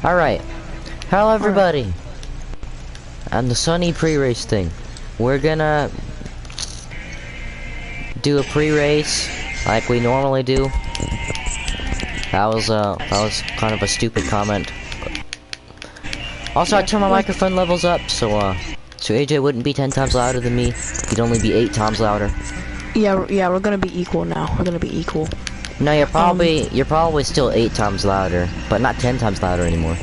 Alright. Hello everybody. And the Sunny pre-race thing. We're gonna do a pre-race like we normally do. That was kind of a stupid comment. Also, I turned my microphone levels up so AJ wouldn't be 10 times louder than me. He'd only be 8 times louder. Yeah, we're gonna be equal now. We're gonna be equal. No, you're probably still 8 times louder, but not 10 times louder anymore.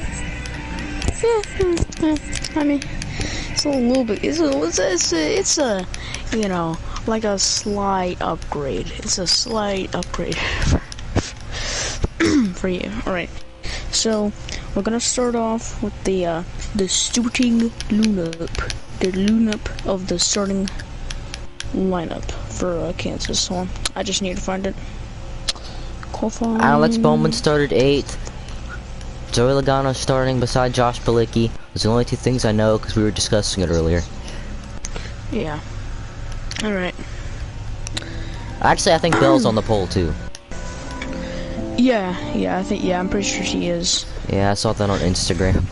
I mean, it's a little bit. It's a you know, like a slight upgrade. It's a slight upgrade for you. All right. So we're gonna start off with the starting lineup. The lineup of the starting lineup for Kansas. So I just need to find it. Alex Bowman started 8th. Joey Logano starting beside Josh Balicki. Those are the only 2 things I know because we were discussing it earlier. Yeah. Alright. Actually, I think Bell's on the pole too. Yeah, I'm pretty sure she is. Yeah, I saw that on Instagram.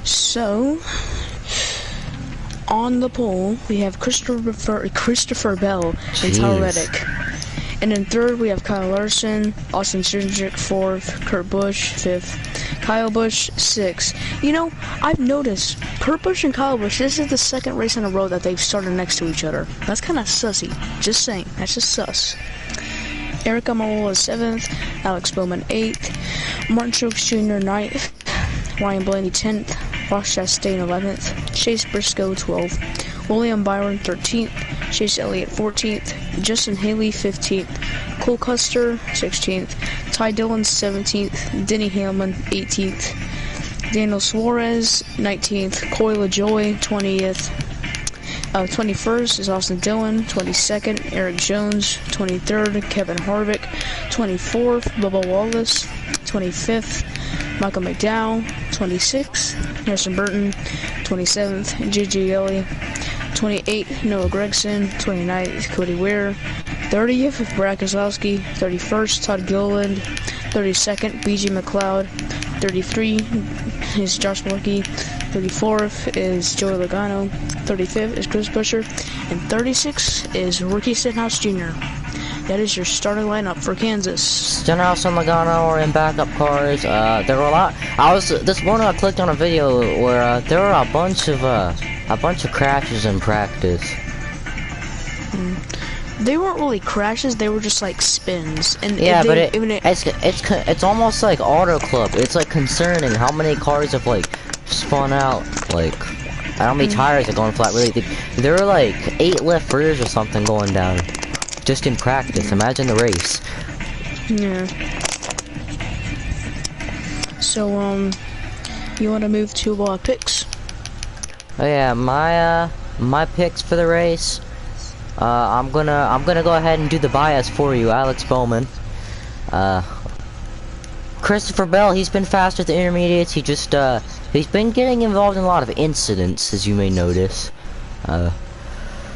So, on the pole, we have Christopher Bell and Tyler Reddick. And then 3rd, we have Kyle Larson, Austin Cindric 4th, Kurt Busch 5th, Kyle Busch 6th. You know, I've noticed Kurt Busch and Kyle Busch, this is the 2nd race in a row that they've started next to each other. That's kind of sussy. Just saying, that's just sus. Eric Almirola 7th, Alex Bowman 8th, Martin Truex Jr. 9th, Ryan Blaney 10th, Ross Chastain 11th, Chase Briscoe 12th, William Byron 13th, Chase Elliott 14th, Justin Haley 15th, Cole Custer 16th, Ty Dillon 17th, Denny Hamlin 18th, Daniel Suarez 19th, Corey LaJoie 20th, 21st is Austin Dillon, 22nd Eric Jones, 23rd Kevin Harvick, 24th Bubba Wallace, 25th Michael McDowell, 26th Harrison Burton, 27th J.J. Ellie, 28th Noah Gragson, 29th Cody Ware, 30th Brad Keselowski, 31st Todd Gilliland, 32nd B.J. McLeod, 33 is Josh Balicki, 34th is Joey Logano, 35th is Chris Buescher, and 36th is rookie Stenhouse Jr. That is your starting lineup for Kansas. Stenhouse and Logano are in backup cars. There were a lot. This morning I clicked on a video where there were a bunch of crashes in practice. They weren't really crashes. They were just like spins. And yeah, but it's almost like Auto Club. It's like concerning how many cars have like spun out. Like how many tires are going flat. Really, there were like 8 left rears or something going down. Just in practice. Imagine the race. Yeah. So, you want to move to picks? Oh yeah, my picks for the race. I'm gonna go ahead and do the bias for you, Alex Bowman. Christopher Bell, he's been fast at the intermediates. He's been getting involved in a lot of incidents, as you may notice.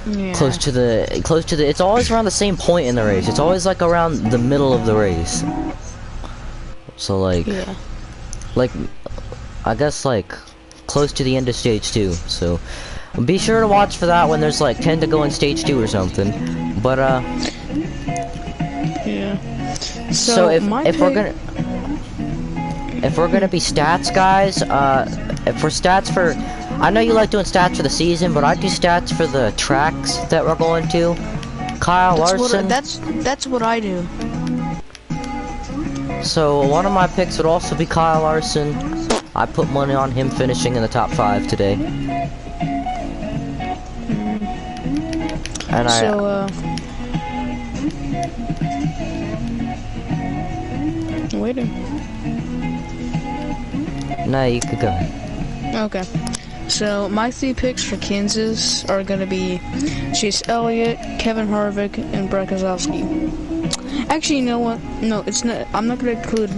Yeah. Close to the, it's always around the same point in the race. It's always like around the middle of the race. So like, I guess like, close to the end of stage 2. So, be sure to watch for that when there's like 10 to go in stage 2 or something. But yeah. So if we're gonna be stats guys, if we're stats for, I know you like doing stats for the season, but I do stats for the tracks that we're going to. Kyle Larson. That's what I do. So one of my picks would also be Kyle Larson. I put money on him finishing in the top 5 today. And waiting. No, you could go. Okay. So my 3 picks for Kansas are gonna be Chase Elliott, Kevin Harvick, and Brad Keselowski. Actually, you know what? No, it's not. I'm not gonna include.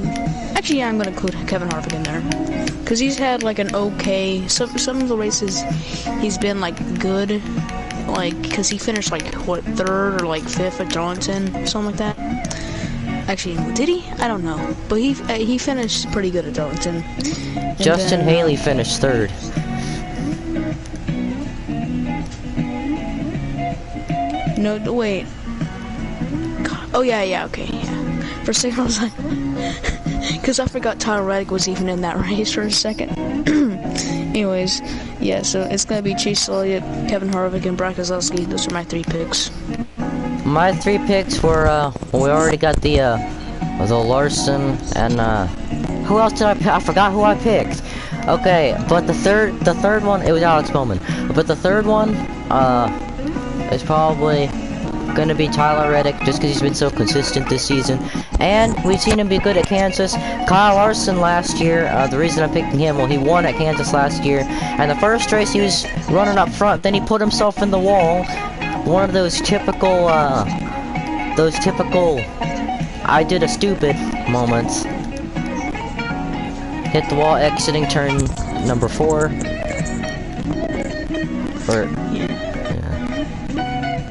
Actually, yeah, I'm gonna include Kevin Harvick in there, cause he's had like an okay. Some of the races, he's been like good, like cause he finished like what 3rd or like 5th at Darlington, something like that. Actually, did he? I don't know. But he finished pretty good at Darlington. And Justin then, Haley finished 3rd. No, wait. Oh yeah, okay, yeah. For a second I was like, because I forgot Tyler Reddick was even in that race for a second. Anyways, yeah, so it's gonna be Chase Elliott, Kevin Harvick, and Brad Keselowski. Those are my 3 picks. My 3 picks were, well, we already got the Larson, and, who else did I pick? I forgot who I picked. Okay, but the third one, it was Alex Bowman. But the third one, is probably gonna be Tyler Reddick, just because he's been so consistent this season. And we've seen him be good at Kansas. Kyle Larson last year, the reason I'm picking him, well, he won at Kansas last year. And the first race he was running up front, then he put himself in the wall. One of those typical, I did a stupid moments. Hit the wall exiting turn number 4.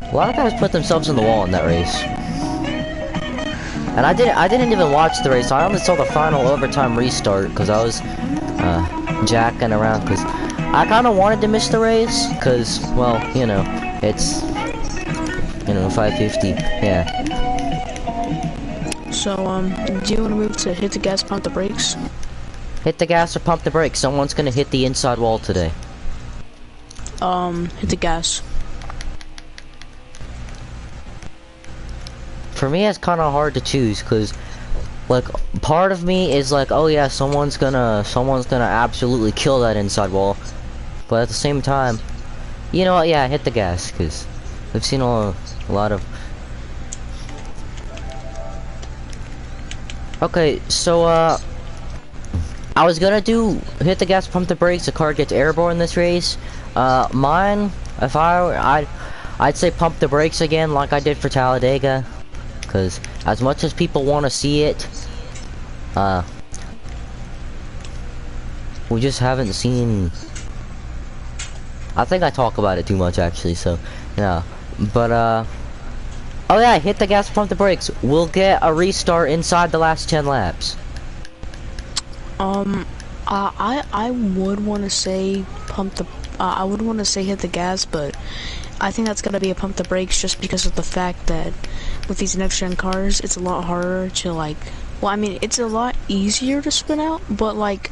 A lot of guys put themselves in the wall in that race. And I didn't even watch the race. I only saw the final overtime restart because I was jacking around because I kind of wanted to miss the race because, well, you know, it's 550. Yeah. So do you want to move to hit the gas, pump the brakes? Hit the gas or pump the brakes. Someone's gonna hit the inside wall today. Hit the gas. For me, it's kind of hard to choose, cause, like, part of me is like, oh yeah, someone's gonna absolutely kill that inside wall, but at the same time, you know what? Yeah, hit the gas, cause we've seen a lot of. Okay, so I was gonna do hit the gas, pump the brakes. The car gets airborne this race. Mine, if I'd say pump the brakes again, like I did for Talladega. Because as much as people want to see it, we just haven't seen. I think I talk about it too much actually, so yeah. But oh yeah, hit the gas, pump the brakes. We'll get a restart inside the last 10 laps. I would want to say pump the. I would want to say hit the gas, but I think that's gonna be a pump the brakes just because of the fact that with these next gen cars, it's a lot harder to like. Well, I mean, it's a lot easier to spin out, but like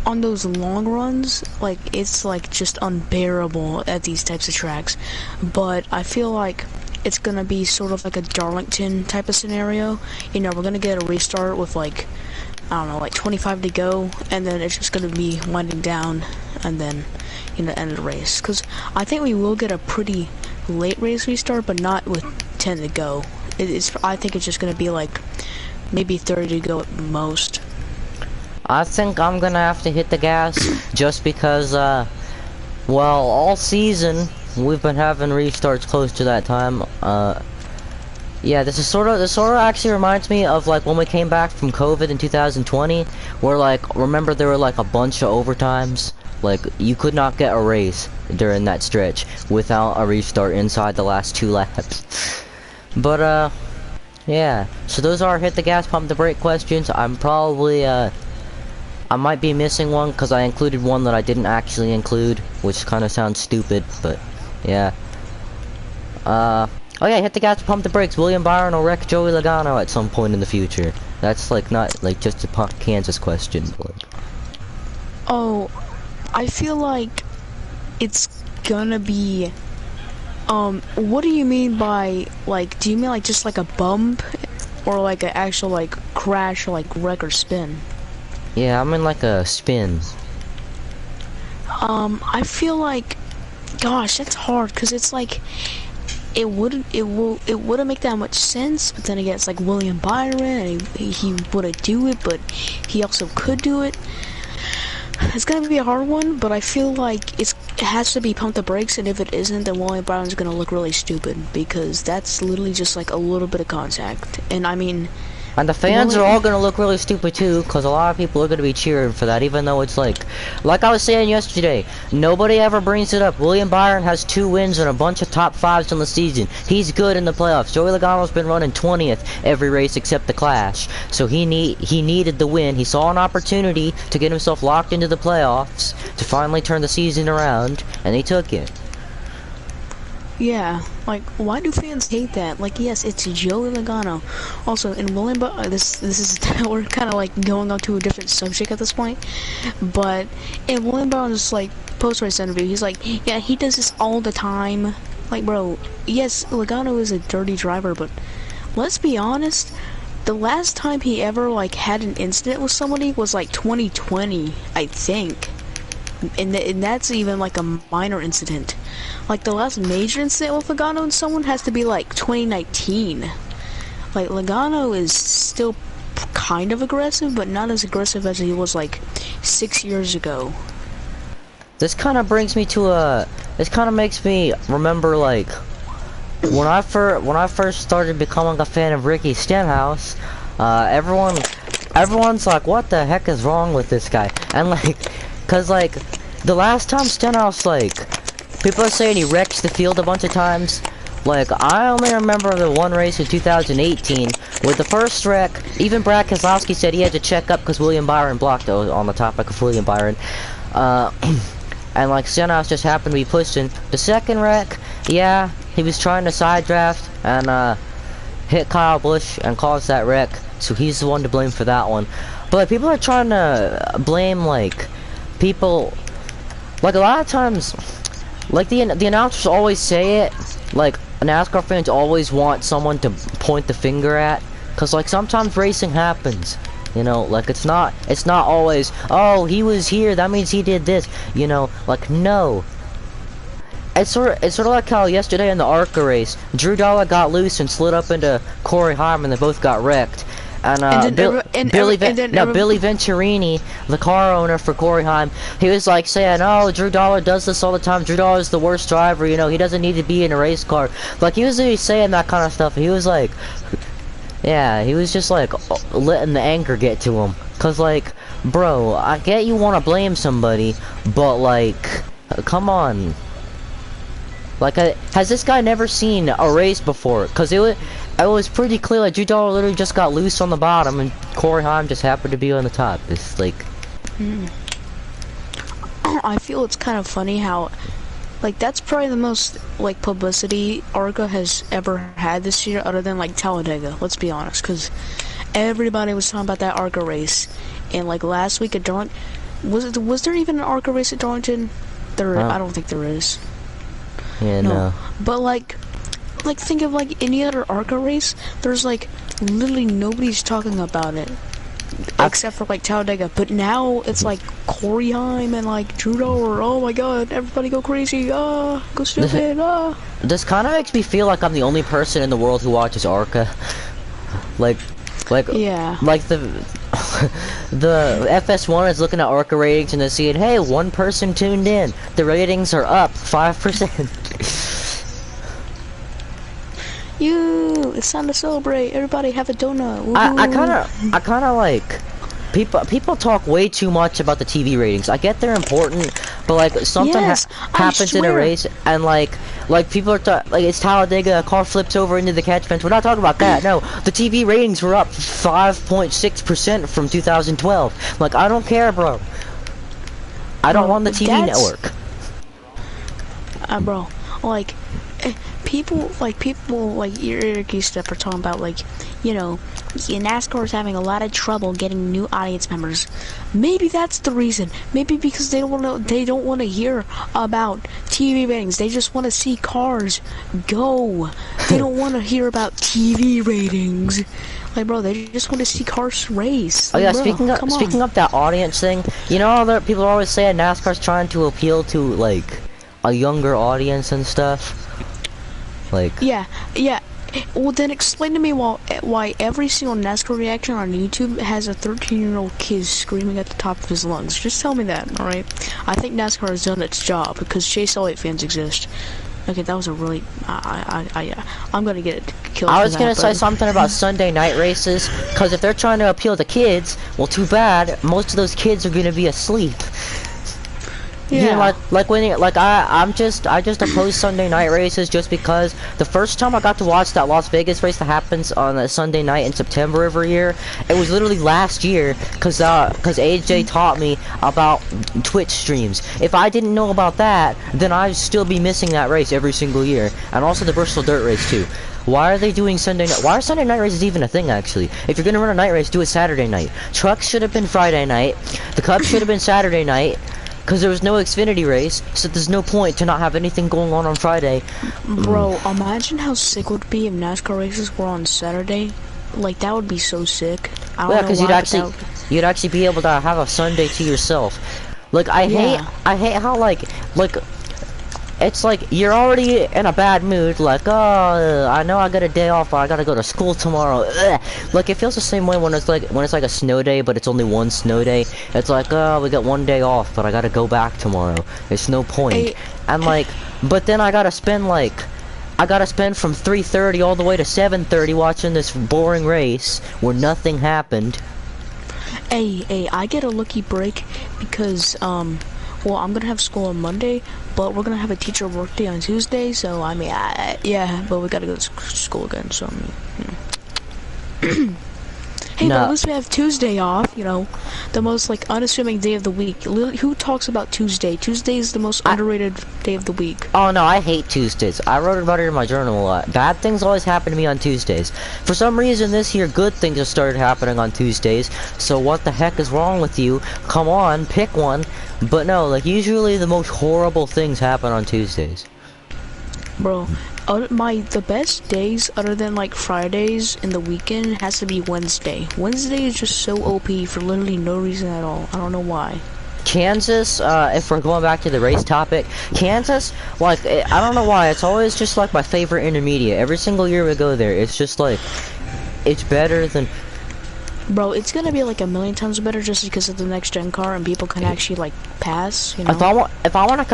on those long runs, like it's like just unbearable at these types of tracks. But I feel like it's gonna be sort of like a Darlington type of scenario. You know, we're gonna get a restart with like, I don't know, like 25 to go, and then it's just gonna be winding down, and then, you know, end of the race. Because I think we will get a pretty late race restart, but not with 10 to go. I think it's just gonna be like maybe 30 to go at most. I think I'm gonna have to hit the gas just because, well, all season we've been having restarts close to that time. Yeah, this sort of actually reminds me of like when we came back from COVID in 2020, where like, remember there were like a bunch of overtimes? Like, you could not get a race during that stretch without a restart inside the last 2 laps. But, yeah. So those are hit the gas, pump the brake questions. I'm probably, I might be missing one because I included one that I didn't actually include, which kind of sounds stupid, but, yeah. Oh yeah, hit the gas, pump the brakes. William Byron will wreck Joey Logano at some point in the future. That's, like, not, like, just a Kansas question, but... Oh... I feel like it's gonna be, what do you mean by, like, do you mean like just like a bump, or like an actual like crash or like wreck or spin? Yeah, I mean like a spin. I feel like, gosh, that's hard, cause it's like, it wouldn't make that much sense, but then again, it's like William Byron, and he wouldn't do it, but he also could do it. It's gonna be a hard one, but I feel like it has to be pump the brakes, and if it isn't, then William Byron's gonna look really stupid, because that's literally just like a little bit of contact. And I mean, And the fans are all gonna look really stupid too, because a lot of people are gonna be cheering for that, even though it's like I was saying yesterday, nobody ever brings it up. William Byron has 2 wins and a bunch of top 5s in the season. He's good in the playoffs. Joey Logano's been running 20th every race except the Clash, so he needed the win. He saw an opportunity to get himself locked into the playoffs to finally turn the season around, and he took it. Yeah, like, why do fans hate that? Like, yes, it's Joey Logano. Also, in William this is, we're kind of, like, going on to a different subject at this point. But, in William Byron's, like, post-race interview, he's like, yeah, he does this all the time. Like, bro, yes, Logano is a dirty driver, but let's be honest, the last time he ever, like, had an incident with somebody was, like, 2020, I think. And that's even like a minor incident. Like the last major incident with Logano and someone has to be like 2019. Like Logano is still kind of aggressive, but not as aggressive as he was like 6 years ago. This kind of brings me to this kind of makes me remember like when I first started becoming a fan of Ricky Stenhouse. Everyone's like, what the heck is wrong with this guy? And like, cause like the last time Stenhouse, like, people are saying he wrecks the field a bunch of times. Like, I only remember the one race in 2018 with the first wreck. Even Brad Keselowski said he had to check up because William Byron blocked on the topic of William Byron. And like Stenhouse just happened to be pushing. The second wreck, yeah, he was trying to side draft and hit Kyle Busch and caused that wreck. So he's the one to blame for that one. But people are trying to blame like people. Like a lot of times, like the announcers always say it. Like NASCAR fans always want someone to point the finger at, cause like sometimes racing happens. You know, like it's not always, oh, he was here, that means he did this. You know, like no. It's sort of like how yesterday in the ARCA race, Drew Dollar got loose and slid up into Corey Heim, and they both got wrecked. And Billy Venturini, the car owner for Corey Heim, he was like saying, oh, Drew Dollar does this all the time. Drew Dollar's the worst driver, you know, he doesn't need to be in a race car. Like, he was saying that kind of stuff. He was like, yeah, he was just like letting the anger get to him. Cause like, bro, I get you want to blame somebody, but like, come on. Like, has this guy never seen a race before? Cause it was pretty clear, like, Drew Dollar literally just got loose on the bottom, and Corey Heim just happened to be on the top. It's like... I feel it's kind of funny how, like, that's probably the most, like, publicity ARCA has ever had this year, other than, like, Talladega, let's be honest, because everybody was talking about that ARCA race, and, like, last week at Darlington... Was there even an ARCA race at Darlington? I don't think there is. Yeah, no. But, like, think of, like, any other ARCA race, there's, like, literally nobody's talking about it. Except for, like, Talladega. But now, it's, like, Corey Heim and, like, Drew Dollar. Oh, my God, everybody go crazy. Go stupid. This kind of makes me feel like I'm the only person in the world who watches ARCA. Yeah. Like, the FS1 is looking at ARCA ratings and they're seeing, hey, one person tuned in. The ratings are up 5%. It's time to celebrate. Everybody have a donut. I kind of like people talk way too much about the TV ratings. I get they're important, but like something happens in a race and like people are like it's Talladega, a car flips over into the catch fence. We're not talking about that. No, the TV ratings were up 5.6% from 2012. Like, I don't care, bro. I don't want the TV network. Bro, like people like Eric Step are talking about, like, you know, NASCAR is having a lot of trouble getting new audience members. Maybe that's the reason. Maybe because they don't want to hear about TV ratings. They just want to see cars go. They don't want to hear about TV ratings. Like, bro, they just want to see cars race. Like, oh yeah, bro, speaking of that audience thing, you know how people are always saying NASCAR's trying to appeal to like a younger audience and stuff. Like, yeah. Well, then explain to me why every single NASCAR reaction on YouTube has a 13-year-old kid screaming at the top of his lungs. Just tell me that, alright? I think NASCAR has done its job because Chase Elliott fans exist. Okay, that was a really. I'm gonna get killed. I was gonna say something about Sunday night races, cause if they're trying to appeal to kids, well, too bad. Most of those kids are gonna be asleep. Yeah. You know, like when you, like I just oppose Sunday night races just because the first time I got to watch that Las Vegas race that happens on a Sunday night in September every year, it was literally last year, cause AJ taught me about Twitch streams. If I didn't know about that, then I'd still be missing that race every single year, and also the Bristol Dirt race too. Why are they doing Sunday night? Why are Sunday night races even a thing, actually? If you're gonna run a night race, do it Saturday night. Trucks should have been Friday night. The Cup should have been Saturday night. Because there was no Xfinity race, so there's no point to not have anything going on Friday. Bro, imagine how sick it would be if NASCAR races were on Saturday. Like, that would be so sick. I don't know because you'd actually be able to have a Sunday to yourself. Like, I hate how like it's like you're already in a bad mood. Like, oh, I know I got a day off, but I gotta go to school tomorrow. Ugh. Like, it feels the same way when it's like a snow day, but it's only one snow day. It's like, oh, we got one day off, but I gotta go back tomorrow. It's no point. And like, but then I gotta spend from 3:30 all the way to 7:30 watching this boring race where nothing happened. Hey, I get a lucky break because well, I'm gonna have school on Monday, but we're gonna have a teacher work day on Tuesday, so I mean, yeah, but we gotta go to school again, so I mean, you know. Hey, but at least we have Tuesday off, you know, the most, like, unassuming day of the week. Who talks about Tuesday? Tuesday is the most underrated day of the week. Oh, no, I hate Tuesdays. I wrote about it in my journal a lot. Bad things always happen to me on Tuesdays. For some reason this year, good things have started happening on Tuesdays, so what the heck is wrong with you? Come on, pick one. But no, like, usually the most horrible things happen on Tuesdays. Bro, the best days other than like Fridays and the weekend has to be Wednesday. Wednesday is just so OP for literally no reason at all. I don't know why. Kansas, if we're going back to the race topic, Kansas, like, I don't know why, it's always just like my favorite intermediate. Every single year we go there, it's just like, it's better than... Bro, it's gonna be like a million times better just because of the next gen car and people can actually like pass, you know. If I want to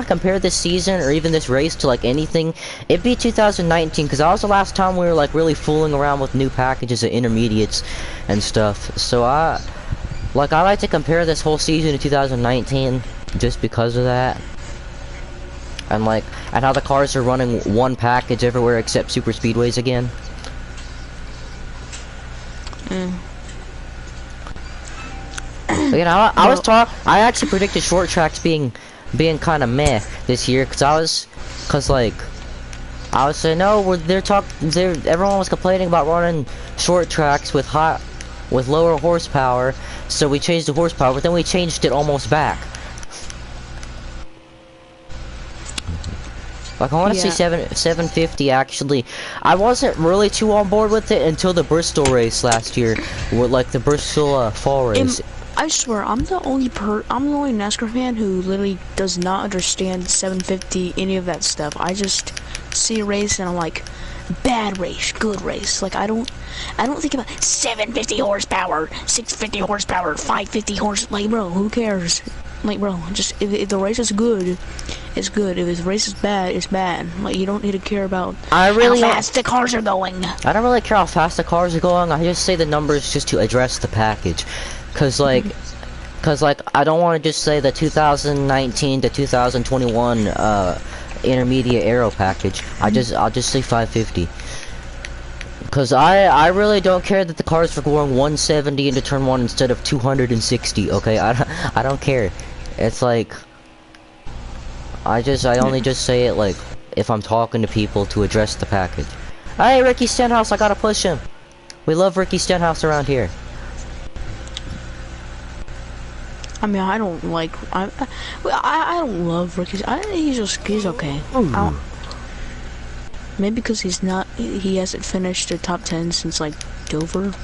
compare this season or even this race to like anything, it'd be 2019 because that was the last time we were like really fooling around with new packages of intermediates and stuff. So I like to compare this whole season to 2019 just because of that. And how the cars are running one package everywhere except super speedways again. You know, I actually predicted short tracks being kind of meh this year because I was saying no, everyone was complaining about running short tracks with lower horsepower, so we changed the horsepower, but then we changed it almost back. Like, I want to see 750 actually. I wasn't really too on board with it until the Bristol race last year, with like the Bristol fall race. I swear, I'm the only NASCAR fan who literally does not understand 750, any of that stuff. I just see a race and I'm like, bad race, good race. Like, I don't think about 750 horsepower, 650 horsepower, 550 horse. Like, bro, who cares? Like, bro, just if the race is good, it's good. If the race is bad, it's bad. Like, you don't need to care about how fast the cars are going. I don't really care how fast the cars are going. I just say the numbers just to address the package, cause like I don't want to just say the 2019 to 2021 intermediate aero package. I'll just say 550. Cause I really don't care that the cars are going 170 into turn 1 instead of 260. Okay, I don't care. It's like I only just say it like if I'm talking to people to address the package. Hey, Ricky Stenhouse, I gotta push him. We love Ricky Stenhouse around here. I mean, I don't love Ricky. He's okay. Maybe because he hasn't finished the top 10 since like Dover.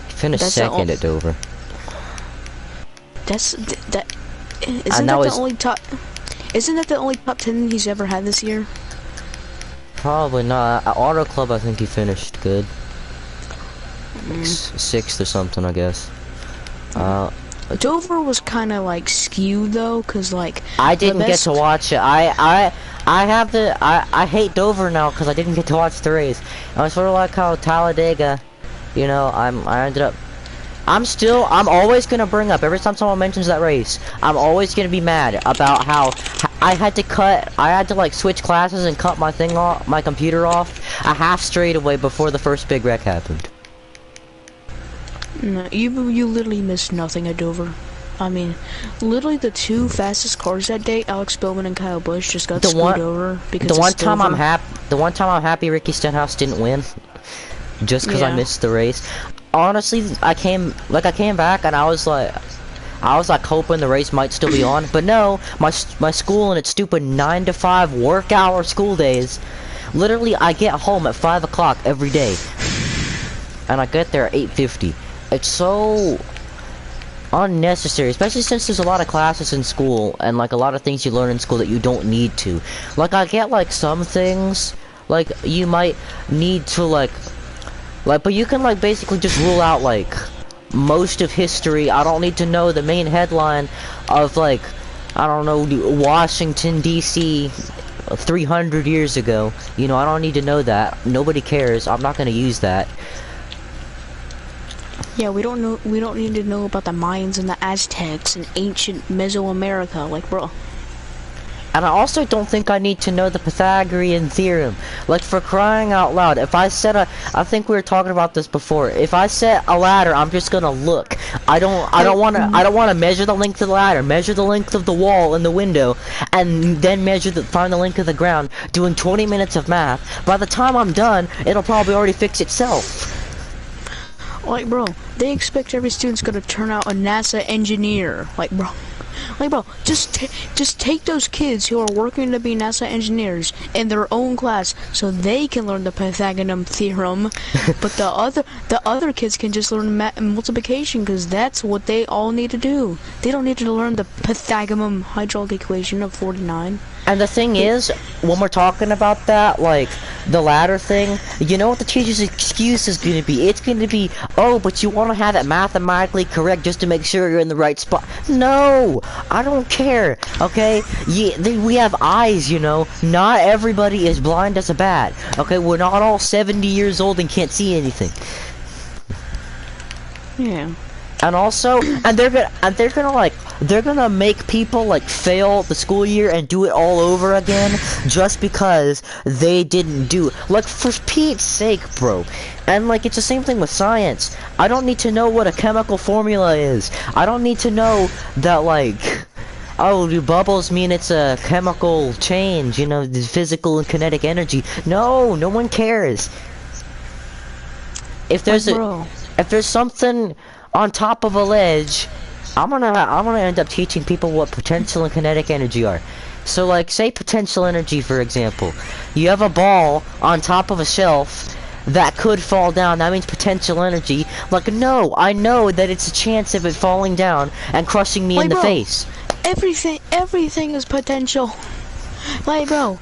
He finished second at Dover. Isn't that the only top 10 he's ever had this year? Probably not. At Auto Club, I think he finished good. 6th or something, I guess. Dover was kind of like skewed though, cause like I didn't get to watch it. I hate Dover now because I didn't get to watch the race. I was sort of like how Talladega, you know, I ended up. I'm always gonna bring up every time someone mentions that race. I'm always gonna be mad about how I had to like switch classes and cut my thing off, my computer off a half straightaway before the first big wreck happened. No, you literally missed nothing at Dover. I mean, literally the two fastest cars that day, Alex Bowman and Kyle Busch, just got screwed over because the one time I'm happy Ricky Stenhouse didn't win, just because I missed the race. Honestly, I came back and I was like hoping the race might still be on, but no, my school and its stupid 9 to 5 work hour school days. Literally, I get home at 5 o'clock every day, and I get there at 8:50. It's so unnecessary, especially since there's a lot of classes in school and like a lot of things you learn in school that you don't need to. Like I get like some things like you might need to like, but you can like basically just rule out like most of history. I don't need to know the main headline of like, I don't know, Washington DC 300 years ago. You know, I don't need to know that. Nobody cares. I'm not gonna use that. Yeah, we don't need to know about the Mayans and the Aztecs and ancient Mesoamerica, like, bro. And I also don't think I need to know the Pythagorean theorem. Like, for crying out loud, if I set I think we were talking about this before. If I set a ladder, I'm just gonna look. I don't wanna measure the length of the ladder, measure the length of the wall and the window, and then find the length of the ground, doing 20 minutes of math. By the time I'm done, it'll probably already fix itself. Like, bro, they expect every student's gonna turn out a NASA engineer. Like, bro, just take those kids who are working to be NASA engineers in their own class, so they can learn the Pythagorean theorem. But the other kids can just learn multiplication, because that's what they all need to do. They don't need to learn the Pythagorean hydraulic equation of 49. And the thing is, when we're talking about that, like, the ladder thing, you know what the teacher's excuse is going to be? It's going to be, oh, but you want to have it mathematically correct just to make sure you're in the right spot. No! I don't care, okay? We have eyes, you know? Not everybody is blind as a bat, okay? We're not all 70 years old and can't see anything. Yeah. And also, they're gonna make people like fail the school year and do it all over again just because they didn't do, like, for Pete's sake, bro. And like, it's the same thing with science. I don't need to know what a chemical formula is. I don't need to know that, like, oh, do bubbles mean it's a chemical change, you know, the physical and kinetic energy. No one cares. If there's something on top of a ledge, I'm gonna end up teaching people what potential and kinetic energy are. So like, say potential energy, for example. You have a ball on top of a shelf that could fall down. That means potential energy. Like, no, I know that it's a chance of it falling down and crushing me in the face. Everything is potential. Like, bro,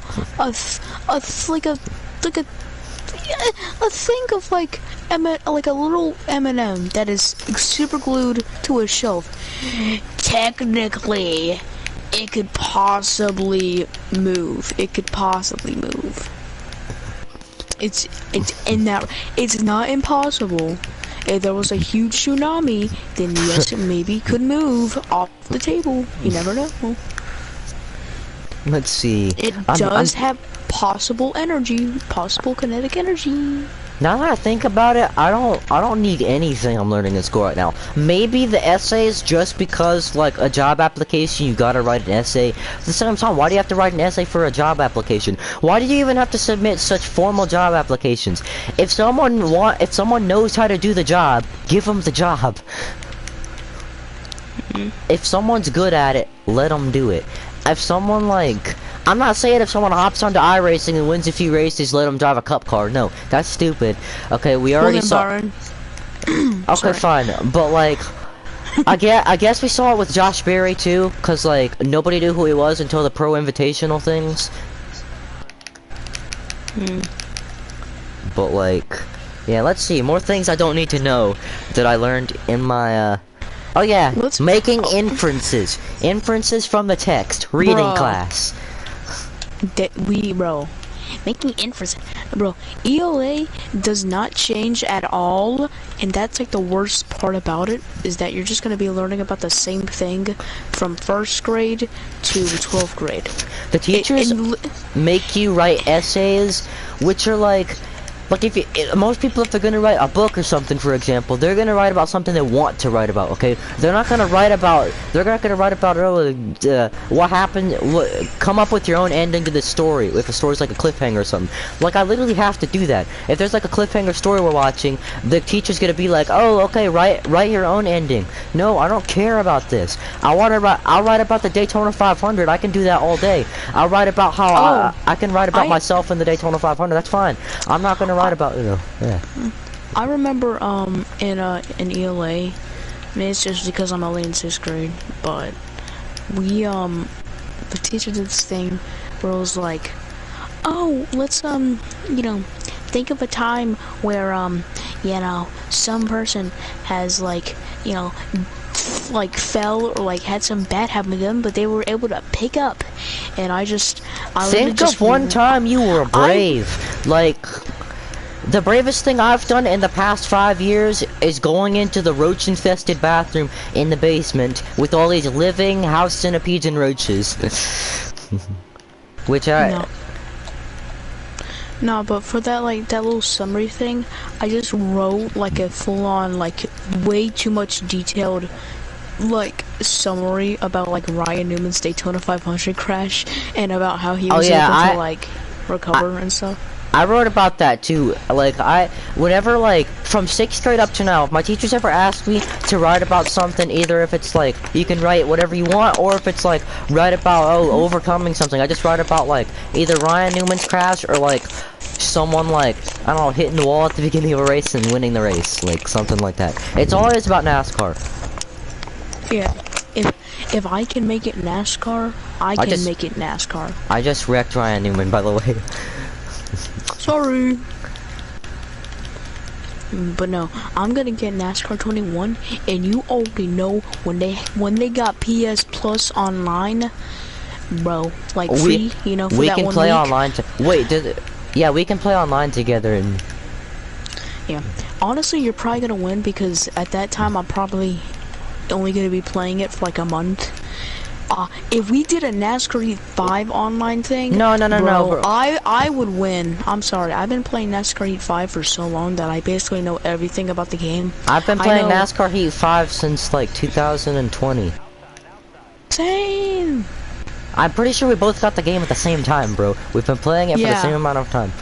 think of like a little M&M that is super glued to a shelf. Technically, it could possibly move. It's in that. It's not impossible. If there was a huge tsunami, then yes, it maybe could move off the table. You never know. Let's see. It does have possible kinetic energy. Now that I think about it, I don't need anything I'm learning in school right now. Maybe the essays, just because, like, a job application, you gotta write an essay. At the same time, why do you have to write an essay for a job application? Why do you even have to submit such formal job applications? If someone knows how to do the job, give them the job. If someone's good at it, let them do it. If someone, like, I'm not saying if someone hops onto iRacing and wins a few races, let them drive a cup car. No, that's stupid. Okay, we already saw. Okay, fine, but like, I guess we saw it with Josh Berry too, cause like nobody knew who he was until the Pro Invitational things. But like, yeah, let's see more things I don't need to know that I learned in my Oh yeah, Let's making inferences. Inferences from the text. Reading Bruh. class. Bro, making inference, bro. ELA does not change at all, and that's like the worst part about it, is that you're just gonna be learning about the same thing from 1st grade to 12th grade. The teachers make you write essays, which are like if you, most people, if they're gonna write a book or something, for example, they're gonna write about something they want to write about. Okay, they're not gonna write about what happened. Come up with your own ending to the story. If a story's like a cliffhanger or something, like I literally have to do that. If there's like a cliffhanger story we're watching, the teacher's gonna be like, oh, okay, write your own ending. No, I don't care about this. I'll write about the Daytona 500. I can do that all day. I'll write about how I can write about myself in the Daytona 500. That's fine. I'm not gonna write about, yeah. I remember in ELA, I mean, it's just because I'm only in 6th grade, but we the teacher did this thing where it was like, oh, let's think of a time where some person has fell or had some bad happen to them, but they were able to pick up. And I think of one time you were brave. The bravest thing I've done in the past 5 years is going into the roach-infested bathroom in the basement with all these living house centipedes and roaches. Which No, but for that that little summary thing, I just wrote a full-on way too much detailed summary about Ryan Newman's Daytona 500 crash and about how he was able to recover and stuff. I wrote about that too. Whenever from 6th grade up to now, if my teachers ever ask me to write about something, either if it's you can write whatever you want, or if it's write about overcoming something, I just write about either Ryan Newman's crash or someone I don't know, hitting the wall at the beginning of a race and winning the race, something like that. It's always about NASCAR. Yeah, if I can make it NASCAR, I can make it NASCAR. I just wrecked Ryan Newman, by the way. Sorry. But no, I'm gonna get NASCAR 21, and you already know when they got PS Plus online, bro, free, for we that can 1 play week. online. Yeah, we can play online together and. Yeah, honestly, you're probably gonna win because at that time I'm probably only gonna be playing it for a month. If we did a NASCAR Heat 5 online thing, no, bro. I would win. I'm sorry, I've been playing NASCAR Heat 5 for so long that I basically know everything about the game. I've been playing NASCAR Heat 5 since 2020. Same. I'm pretty sure we both got the game at the same time, bro. We've been playing it for the same amount of time.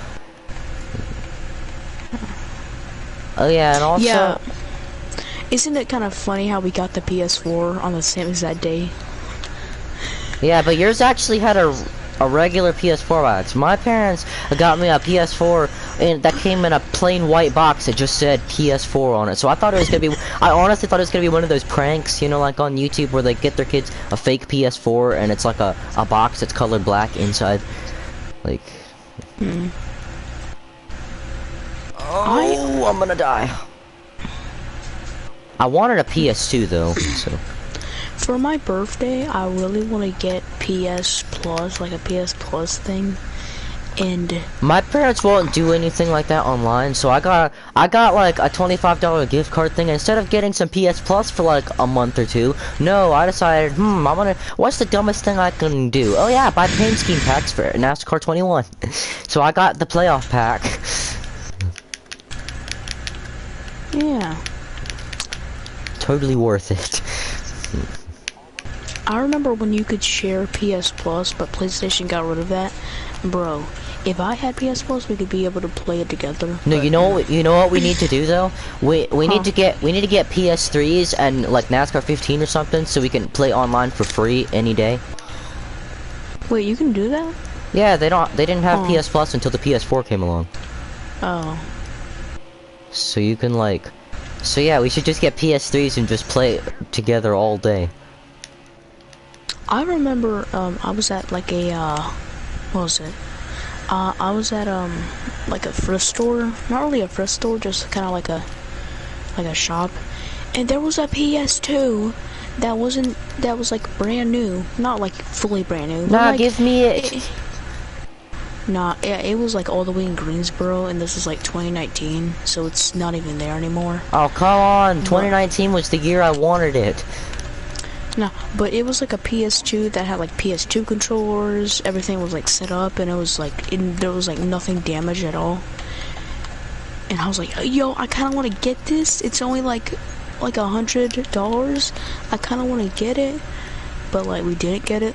Oh yeah, and also... Yeah. Isn't it kind of funny how we got the PS4 on the same exact day? Yeah, but yours actually had a regular PS4 box. My parents got me a PS4 and that came in a plain white box that just said PS4 on it. So I thought it was gonna be, I honestly thought it was gonna be one of those pranks, on YouTube where they get their kids a fake PS4 and it's a box that's colored black inside. Oh, I'm gonna die. I wanted a PS2 though, so. For my birthday, I really want to get PS Plus, a PS Plus thing, and my parents won't do anything like that online, so I got a $25 gift card thing. Instead of getting some PS Plus for a month or two, no, I decided, what's the dumbest thing I can do? Oh yeah, buy paint scheme packs for NASCAR 21. So I got the playoff pack. Yeah. Totally worth it. I remember when you could share PS Plus, but PlayStation got rid of that. Bro, if I had PS Plus, we could be able to play it together. No, you know what we need to do though? We need to get PS3s and NASCAR 15 or something so we can play online for free any day. Wait, you can do that? Yeah, they didn't have PS Plus until the PS4 came along. Oh. So you can so yeah, we should just get PS3s and just play together all day. I remember I was at what was it? I was at a thrift store, not really a thrift store, just kind of like a shop, And there was a PS2 that was like brand new, not like fully brand new. Nah, like, give me it. Nah, yeah, it was like all the way in Greensboro, and this is like 2019, so it's not even there anymore. Oh, come on. 2019 was the year I wanted it. No, but it was like a PS2 that had like PS2 controllers. Everything was like set up, and it was like there was like nothing damaged at all. And I was like, yo, I kind of want to get this. It's only like $100. I kind of want to get it, but like we didn't get it.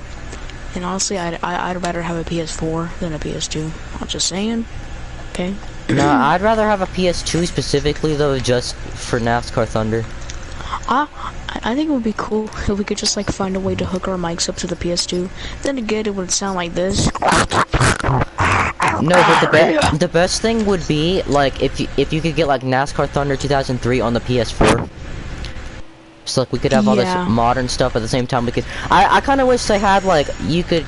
And honestly, I'd rather have a PS4 than a PS2. I'm just saying. Okay. Nah, I'd rather have a PS2 specifically though, just for NASCAR Thunder. I think it would be cool if we could just like find a way to hook our mics up to the PS2. Then again, it would sound like this. No, but the best thing would be like if you could get like NASCAR Thunder 2003 on the PS4. So like we could have all this modern stuff at the same time. I kind of wish they had like you could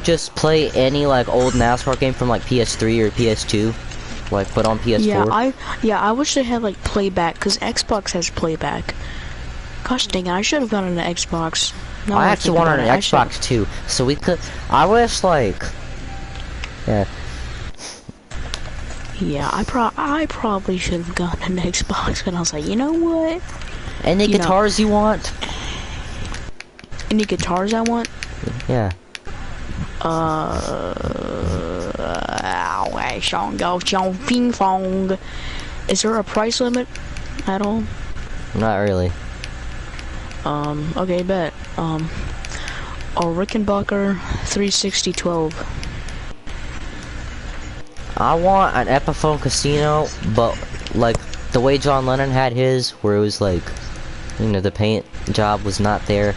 just play any like old NASCAR game from like PS3 or PS2, like put on PS4. Yeah, I wish they had like playback, because Xbox has playback. Gosh dang it, I should have gotten an Xbox. I actually wanted an Xbox too, so we could. I wish like, yeah. Yeah, I probably should have gotten an Xbox, and I was like, you know what? Any guitars you want? Any guitars I want? Yeah. Is there a price limit at all? Not really. Okay, bet. A Rickenbacker 36012. I want an Epiphone Casino, but like the way John Lennon had his, where it was like, you know, the paint job was not there.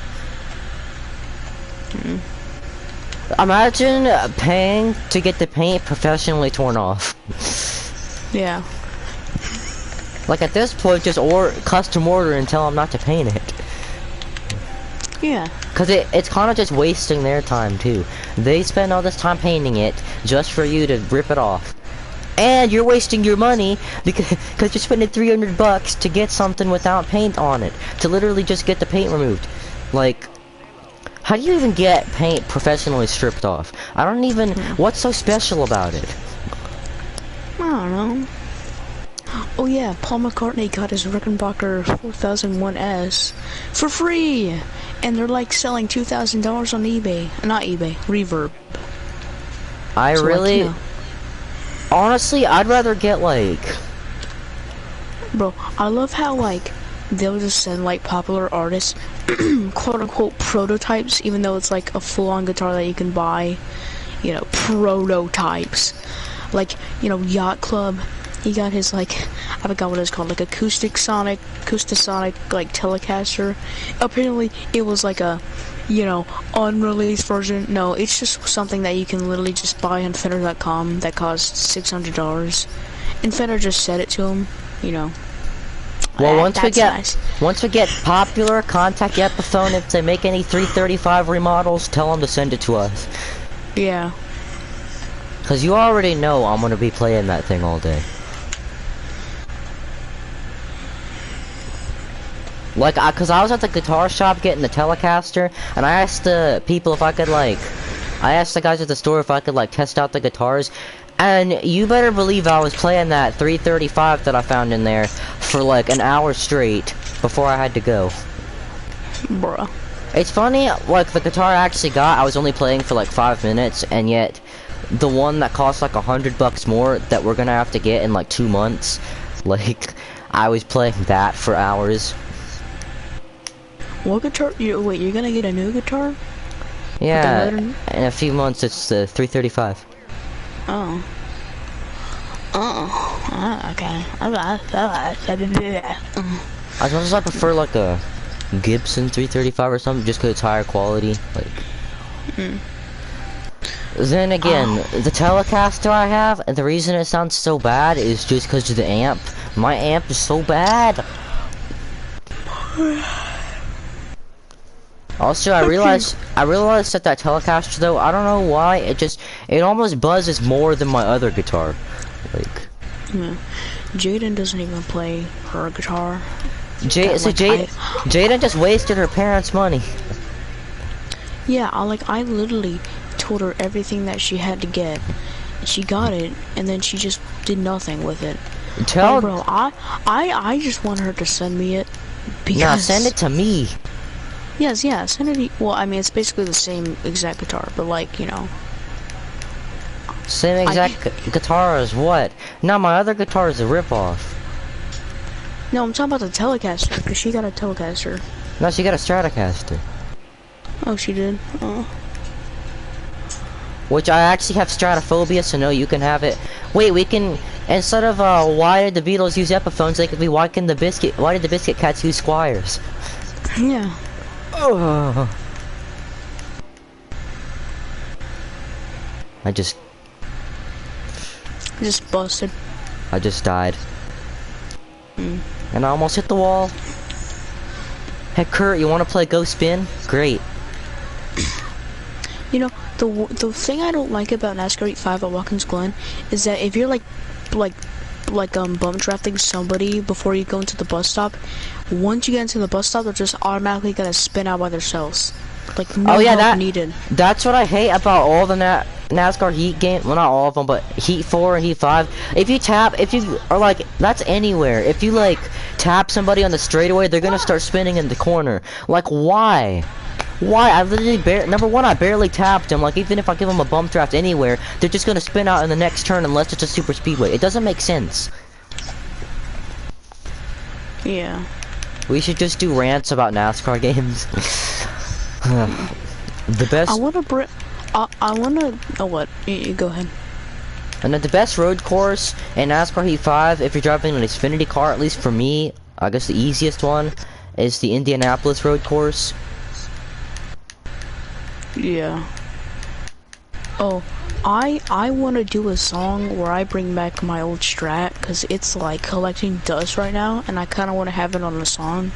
Imagine paying to get the paint professionally torn off. Yeah. Like at this point, just custom order and tell them not to paint it. Yeah. Cause it's kind of just wasting their time too. They spend all this time painting it just for you to rip it off. And you're wasting your money because you're spending $300 to get something without paint on it. To literally just get the paint removed. Like, how do you even get paint professionally stripped off? I don't even... What's so special about it? I don't know. Oh yeah, Paul McCartney got his Rickenbacker 4001S for free! And they're like selling $2,000 on eBay. Not eBay, Reverb. So really... Like, honestly, I'd rather get like... Bro, I love how like they'll just send like popular artists quote-unquote prototypes, even though it's like a full-on guitar that you can buy. You know, prototypes. Like, you know, Yacht Club, he got his like, I forgot what it's called, like Acoustasonic like Telecaster. Apparently it was like a, you know, unreleased version. No, it's just something that you can literally just buy on Fender.com that costs $600. And Fender just said it to him, you know. Well, once we get popular, contact Epiphone. If they make any 335 remodels, tell them to send it to us. Yeah. Cause you already know I'm gonna be playing that thing all day. Like, cause I was at the guitar shop getting the Telecaster, and I asked the people if I could like, I asked the guys at the store if I could like test out the guitars, and you better believe I was playing that 335 that I found in there for like an hour straight before I had to go. Bruh. It's funny, like the guitar I actually got, I was only playing for like 5 minutes, and yet the one that costs like $100 more that we're gonna have to get in like 2 months, like I was playing that for hours. What guitar? Wait, you're gonna get a new guitar? Yeah, in a few months it's the 335. Oh. Okay. As much as I prefer like a Gibson 335 or something, just because it's higher quality. Like. Then again, the Telecaster I have, and the reason it sounds so bad is just because of the amp. My amp is so bad. Also, I realized that Telecaster though, I don't know why, it almost buzzes more than my other guitar. Like, yeah. Jaden doesn't even play her guitar. Jada just wasted her parents' money. Yeah, I literally told her everything that she had to get. She got it, and then she just did nothing with it. Tell bro, I just want her to send me it. Because... Nah, send it to me. Yes, yeah, send it. Well, I mean, it's basically the same exact guitar, but like, you know. Same exact guitar as what? No, my other guitar is a ripoff. No, I'm talking about the Telecaster, because she got a Telecaster. No, she got a Stratocaster. Oh, she did? Oh. Which I actually have stratophobia, so no, you can have it. Wait, we can, instead of why did the Beatles use Epiphones, they could be why did the Biscuit Cats use Squires? Yeah. Oh. I just busted. I just died. And I almost hit the wall. Hey Kurt, you want to play Go Spin? Great. You know, the thing I don't like about NASCAR 85 at Watkins Glen is that if you're like bum drafting somebody before you go into the bus stop, once you get into the bus stop, they're just automatically gonna spin out by themselves. Like no help needed. That's what I hate about all the NASCAR Heat game. Well, not all of them, but Heat 4 and Heat 5. If you are like, that's anywhere. If you like tap somebody on the straightaway, they're gonna start spinning in the corner. Like why? Why? I literally number one, I barely tapped him. Like even if I give him a bump draft anywhere, they're just gonna spin out in the next turn unless it's a super speedway. It doesn't make sense. Yeah. We should just do rants about NASCAR games. The best. I wanna. Oh, what? You go ahead. And the best road course in NASCAR Heat 5, if you're driving an Xfinity car, at least for me, I guess the easiest one is the Indianapolis road course. Yeah. Oh, I want to do a song where I bring back my old Strat, because it's like collecting dust right now, and I kind of want to have it on the song.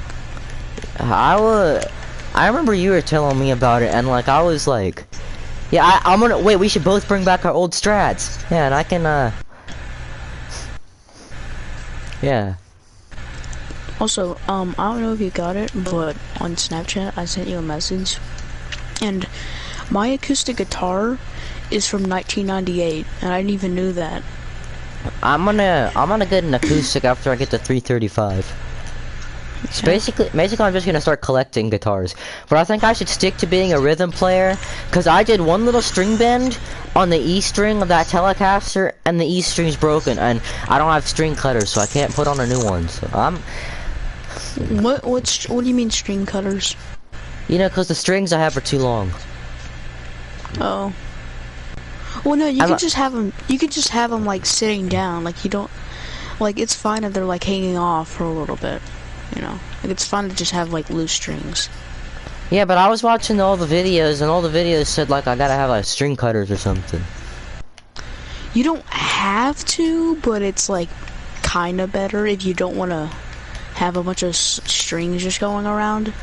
I remember you were telling me about it, and like I was like, yeah, I'm gonna wait. We should both bring back our old Strats. Yeah, and I can yeah. Also, I don't know if you got it, but on Snapchat I sent you a message, and my acoustic guitar is from 1998, and I didn't even know that. I'm gonna get an acoustic after I get the 335. So basically I'm just gonna start collecting guitars. But I think I should stick to being a rhythm player, cause I did one little string bend on the E string of that Telecaster, and the E string's broken, and I don't have string cutters, so I can't put on a new one. So I'm. What do you mean string cutters? You know, cause the strings I have are too long. Oh. Well, no, you could just have them. You could just have them like sitting down. Like you don't. Like it's fine if they're like hanging off for a little bit. You know, like it's fun to just have like loose strings. Yeah, but I was watching all the videos, and all the videos said like I gotta have like string cutters or something. You don't have to, but it's like kind of better if you don't want to have a bunch of strings just going around.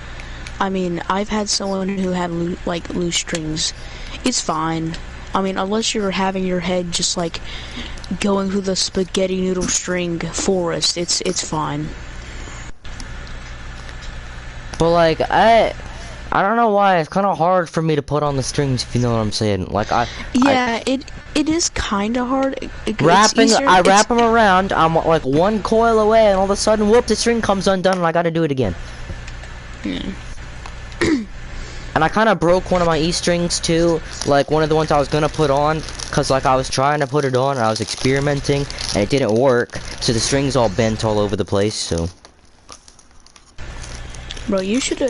I mean, I've had someone who had like loose strings. It's fine. I mean, unless you're having your head just like going through the spaghetti noodle string forest, it's fine. But like I don't know why it's kind of hard for me to put on the strings, if you know what I'm saying. Like it is kind of hard. I wrap them around. I'm like one coil away, and all of a sudden, whoop! The string comes undone, and I got to do it again. Yeah. And I kind of broke one of my E strings too, like one of the ones I was gonna put on, cause like I was trying to put it on, and I was experimenting, and it didn't work. So the strings all bent all over the place. So. Bro, you should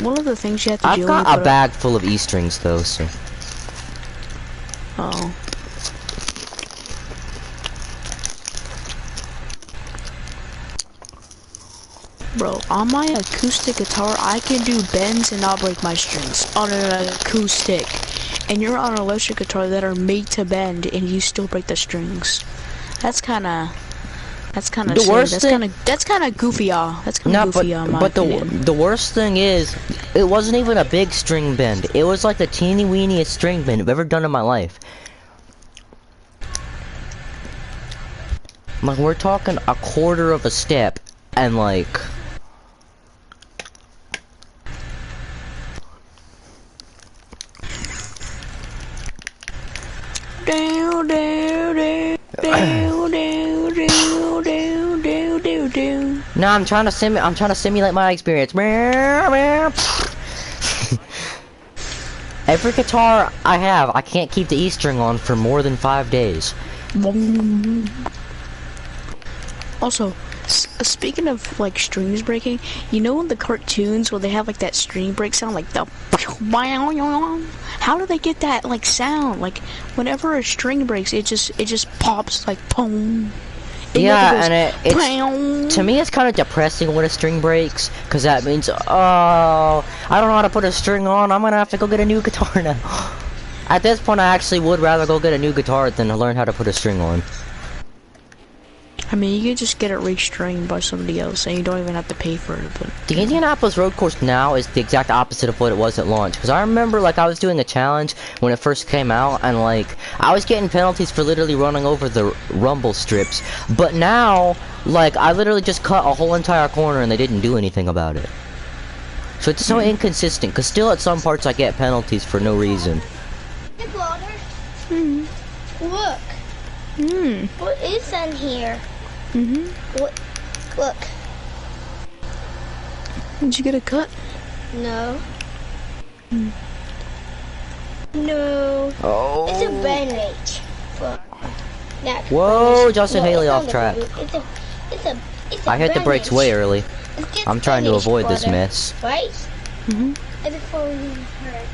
one of the things you have to do. I've got a bag full of E strings though, so. Oh. Bro, on my acoustic guitar, I can do bends and not break my strings on an acoustic. And you're on an electric guitar that are made to bend, and you still break the strings. That's kind of That's kind of that's kind of goofy, y'all. That's kind of goofy, y'all. But the worst thing is, it wasn't even a big string bend. It was like the teeny weeniest string bend I've ever done in my life. Like we're talking a quarter of a step, and like no, I'm trying to simulate my experience. Every guitar I have, I can't keep the E string on for more than 5 days. Also, speaking of like strings breaking, you know in the cartoons where they have like that string break sound, like the how do they get that like sound? Like whenever a string breaks, it just pops like boom. Yeah, and it's to me it's kind of depressing when a string breaks, because that means, oh, I don't know how to put a string on, I'm gonna have to go get a new guitar now. At this point, I actually would rather go get a new guitar than to learn how to put a string on. I mean, you can just get it restringed by somebody else, and you don't even have to pay for it. But the Indianapolis road course now is the exact opposite of what it was at launch. Because I remember, like, I was doing a challenge when it first came out, and like, I was getting penalties for literally running over the rumble strips. But now, like, I literally just cut a whole entire corner, and they didn't do anything about it. So it's so inconsistent. Because still, at some parts, I get penalties for no reason. Hey, brother. Look. What is on here? Look. Did you get a cut? No. No. Oh. It's a bandage. Whoa, Justin Haley off track. It's a I hit the brakes way early. I'm trying to avoid this mess. Right? I just follow you hurt.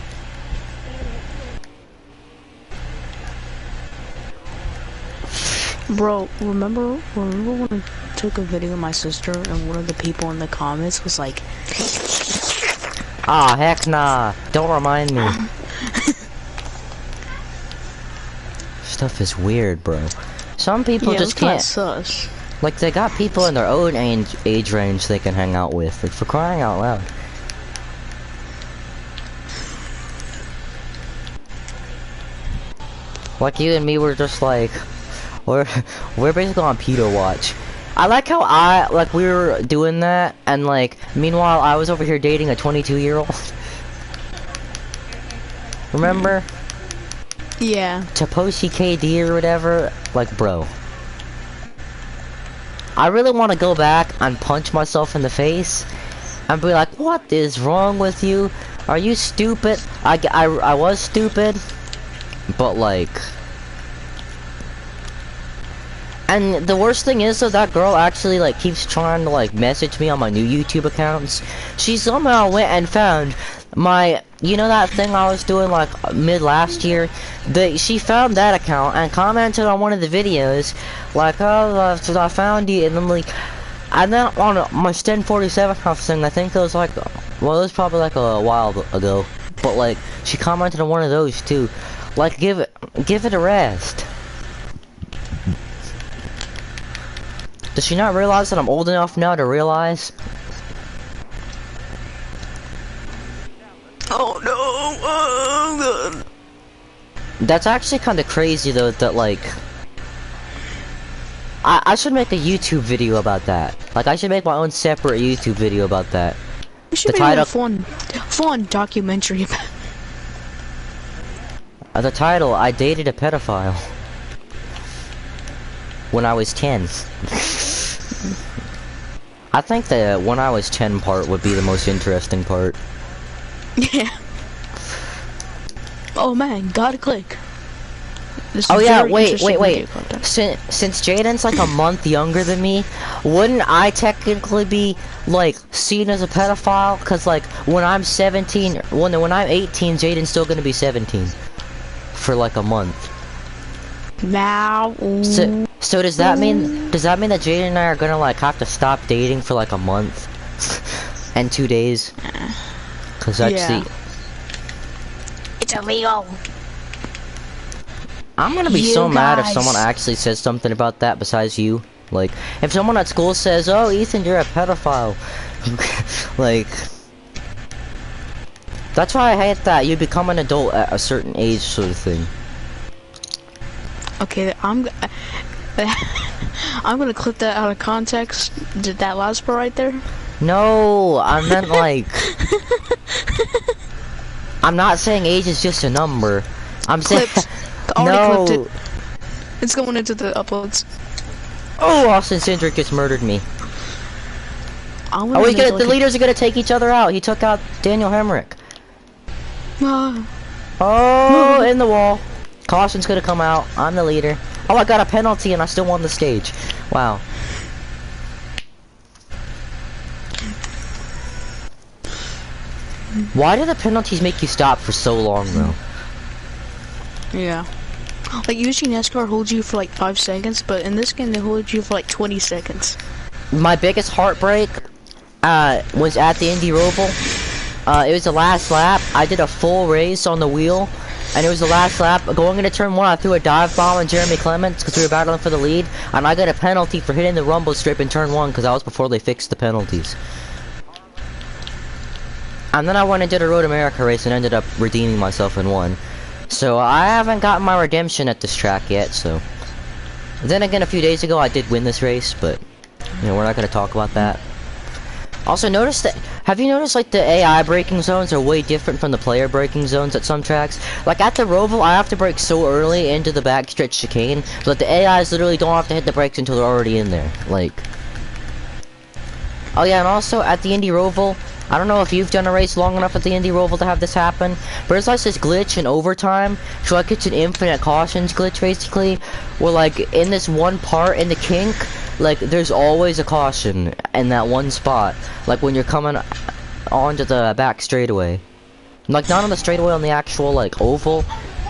Bro, remember when I took a video of my sister and one of the people in the comments was like, ah, heck nah, don't remind me. Stuff is weird, bro. Some people just can't. Sus. Like, they got people in their own age range they can hang out with. Like, for crying out loud. Like, you and me were just like, we're basically on Peter watch. I like how we were doing that, and like, meanwhile I was over here dating a 22-year-old. Remember? Yeah. Taposhi KD or whatever. Like, bro. I really want to go back and punch myself in the face and be like, what is wrong with you? Are you stupid? I was stupid, but like. And the worst thing is, though, that girl actually like keeps trying to like message me on my new YouTube accounts. She somehow went and found my, you know, that thing I was doing like mid last year. She found that account and commented on one of the videos, like, oh, I found you, and then like, and then on my Sten 47 house thing, I think it was like, well, it was probably like a while ago, but like, she commented on one of those too. Like, give it a rest. Does she not realize that I'm old enough now to realize? Oh no! Oh, God. That's actually kind of crazy though, that like, I should make a YouTube video about that. Like, I should make my own separate YouTube video about that. We should make a fun documentary about the title, I dated a pedophile. When I was 10. I think the when I was 10 part would be the most interesting part. Yeah. Oh man, gotta click. Oh yeah, wait. Since Jaden's like a month younger than me, wouldn't I technically be like seen as a pedophile? Cause like when I'm 17, when I'm 18, Jaden's still gonna be 17 for like a month. Now. So does that mean that Jaden and I are gonna like have to stop dating for like a month and 2 days? Cause that's it's illegal. I'm gonna be so mad if someone actually says something about that besides you. Like, if someone at school says, "Oh, Ethan, you're a pedophile," like, that's why I hate that you become an adult at a certain age, sort of thing. Okay, I'm gonna clip that out of context. Did that last part right there? No, I meant like... I'm not saying age is just a number. I'm saying... Clipped. Already No. clipped it. It's going into the uploads. Oh, Austin Cindric just murdered me. Oh, the leaders are gonna take each other out. He took out Daniel Hemrick. Oh, in the wall. Caution's gonna come out. I'm the leader. Oh, I got a penalty and I still won the stage. Wow. Why do the penalties make you stop for so long, though? Yeah. Like, usually NASCAR holds you for like 5 seconds, but in this game they hold you for like 20 seconds. My biggest heartbreak was at the Indy Roval. It was the last lap. I did a full race on the wheel, and it was the last lap. Going into turn 1, I threw a dive bomb on Jeremy Clements because we were battling for the lead, and I got a penalty for hitting the rumble strip in turn 1 because that was before they fixed the penalties. And then I went and did a Road America race and ended up redeeming myself and won. So I haven't gotten my redemption at this track yet, so... Then again, a few days ago I did win this race, but... You know, we're not gonna talk about that. Also, notice that... Have you noticed, like, the AI braking zones are way different from the player braking zones at some tracks? Like, at the Roval, I have to brake so early into the backstretch chicane, but the AIs literally don't have to hit the brakes until they're already in there. Like... Oh yeah, and also, at the Indy Roval... I don't know if you've done a race long enough at the Indy Roval to have this happen, but there's like this glitch in overtime, so like it's an infinite cautions glitch basically, where like in this one part in the kink, like there's always a caution in that one spot, like when you're coming onto the back straightaway. Like not on the straightaway, on the actual like oval,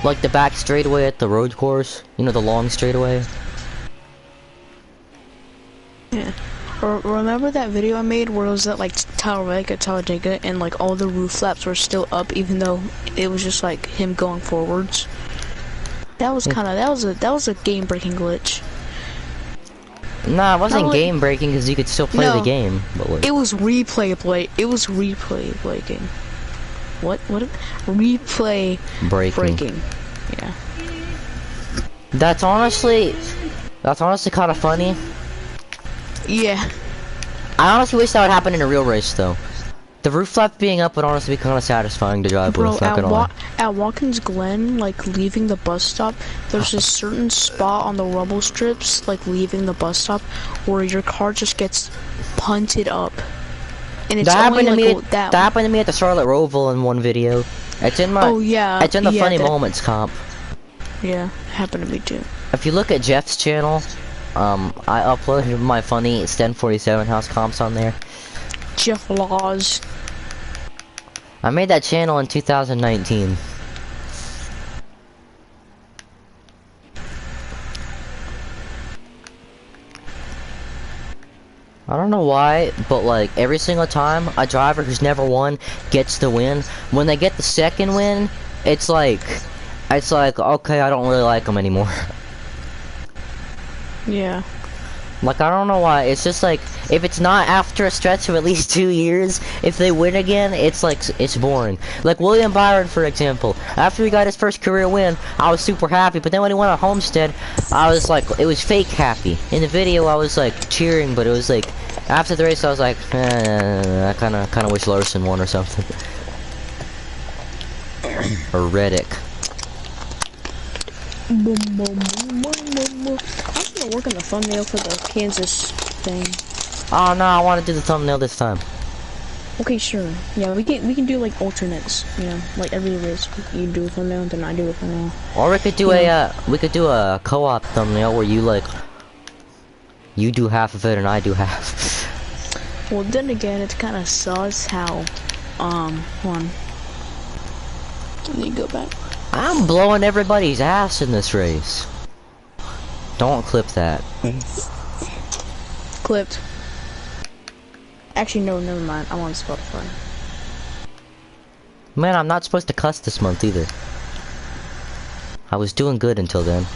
like the back straightaway at the road course, you know, the long straightaway. Yeah. Remember that video I made where it was at like Talladega and like all the roof flaps were still up even though it was just like him going forwards? That was kind of that was a game breaking glitch. Nah, it wasn't game breaking because you could still play the game. But like, it was replay breaking. What? Replay breaking. Yeah. That's honestly kind of funny. Yeah. I honestly wish that would happen in a real race, though. The roof flap being up would honestly be kind of satisfying to drive with, not gonna lie. At Watkins Glen, like, leaving the bus stop, there's a certain spot on the rumble strips, like, leaving the bus stop, where your car just gets punted up. And it's that only, that happened to me at the Charlotte Roval in one video. It's in my... Oh, yeah. It's in the funny moments comp. Yeah, happened to me, too. If you look at Jeff's channel... I uploaded my funny Sten47 house comps on there. Jeff Laws. I made that channel in 2019. I don't know why, but like every single time a driver who's never won gets the win, when they get the second win, it's like, okay, I don't really like them anymore. Yeah. Like, I don't know why, it's just like, if it's not after a stretch of at least 2 years, if they win again, it's like, it's boring. Like, William Byron, for example, after he got his first career win, I was super happy, but then when he won at Homestead, I was like, it was fake happy. In the video, I was like, cheering, but it was like, after the race, I was like, I kinda wish Larson won or something. Or Reddick. I'm gonna work on the thumbnail for the Kansas thing. Oh no, I want to do the thumbnail this time. Okay, sure. Yeah, we can do like alternates. You know, like every race you do a thumbnail, and then I do a thumbnail. Or we could do a co-op thumbnail where you do half of it and I do half. Well, then again, it's kind of sus how, hold on. Let me go back. I'm blowing everybody's ass in this race. Don't clip that. Clipped. Actually, no, never mind. I'm on Spotify. Man, I'm not supposed to cuss this month either. I was doing good until then.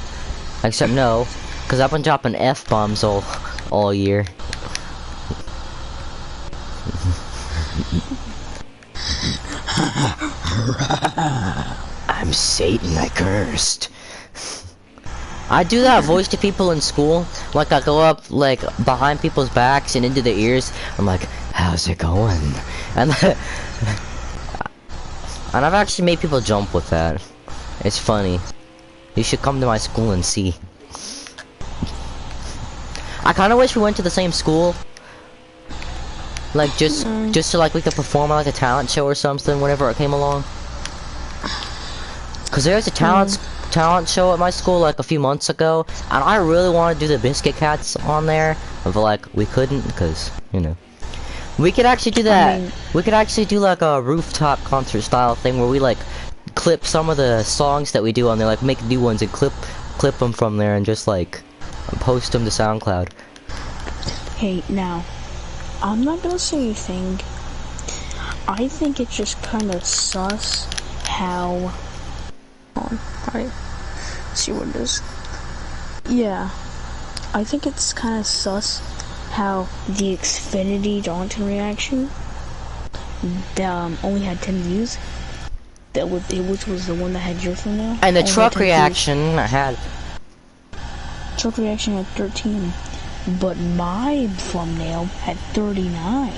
Except no, because I've been dropping F-bombs all year. I'm Satan, I cursed. I do that voice to people in school. Like I go up like behind people's backs and into their ears. I'm like, how's it going? And and I've actually made people jump with that. It's funny. You should come to my school and see. I kind of wish we went to the same school. Like just so like we could perform at like a talent show or something whenever it came along. Cause there's a talent show at my school like a few months ago, and I really want to do the Biscuit Cats on there, but like we couldn't because you know. We could actually do that. We could actually do like a rooftop concert style thing where we like clip some of the songs that we do on there, like make new ones and clip them from there and just like post them to SoundCloud. Hey, now, I'm not gonna say anything. I think it's just kind of sus how. Alright, see what it is. Yeah, I think it's kind of sus how the Xfinity Darlington reaction only had 10 views. Which was the one that had your thumbnail. And the truck reaction had. Truck reaction had 13, but my thumbnail had 39.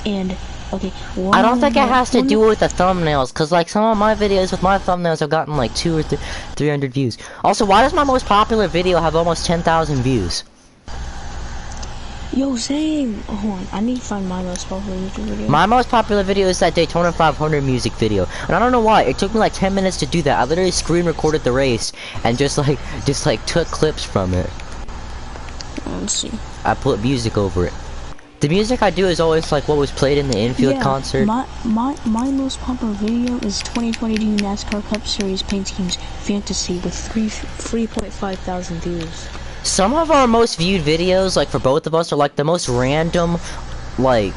And okay, I don't think it has to do with the thumbnails, cause like some of my videos with my thumbnails have gotten like 200 or 300 views. Also, why does my most popular video have almost 10,000 views? Yo, same. Hold on, I need to find my most popular YouTube video. My most popular video is that Daytona 500 music video, and I don't know why. It took me like 10 minutes to do that. I literally screen recorded the race and just took clips from it. Let's see. I put music over it. The music I do is always like what was played in the infield concert. My most popular video is 2022 NASCAR Cup Series Paint Schemes Fantasy with 3.5 thousand views. Some of our most viewed videos, like for both of us, are like the most random, like,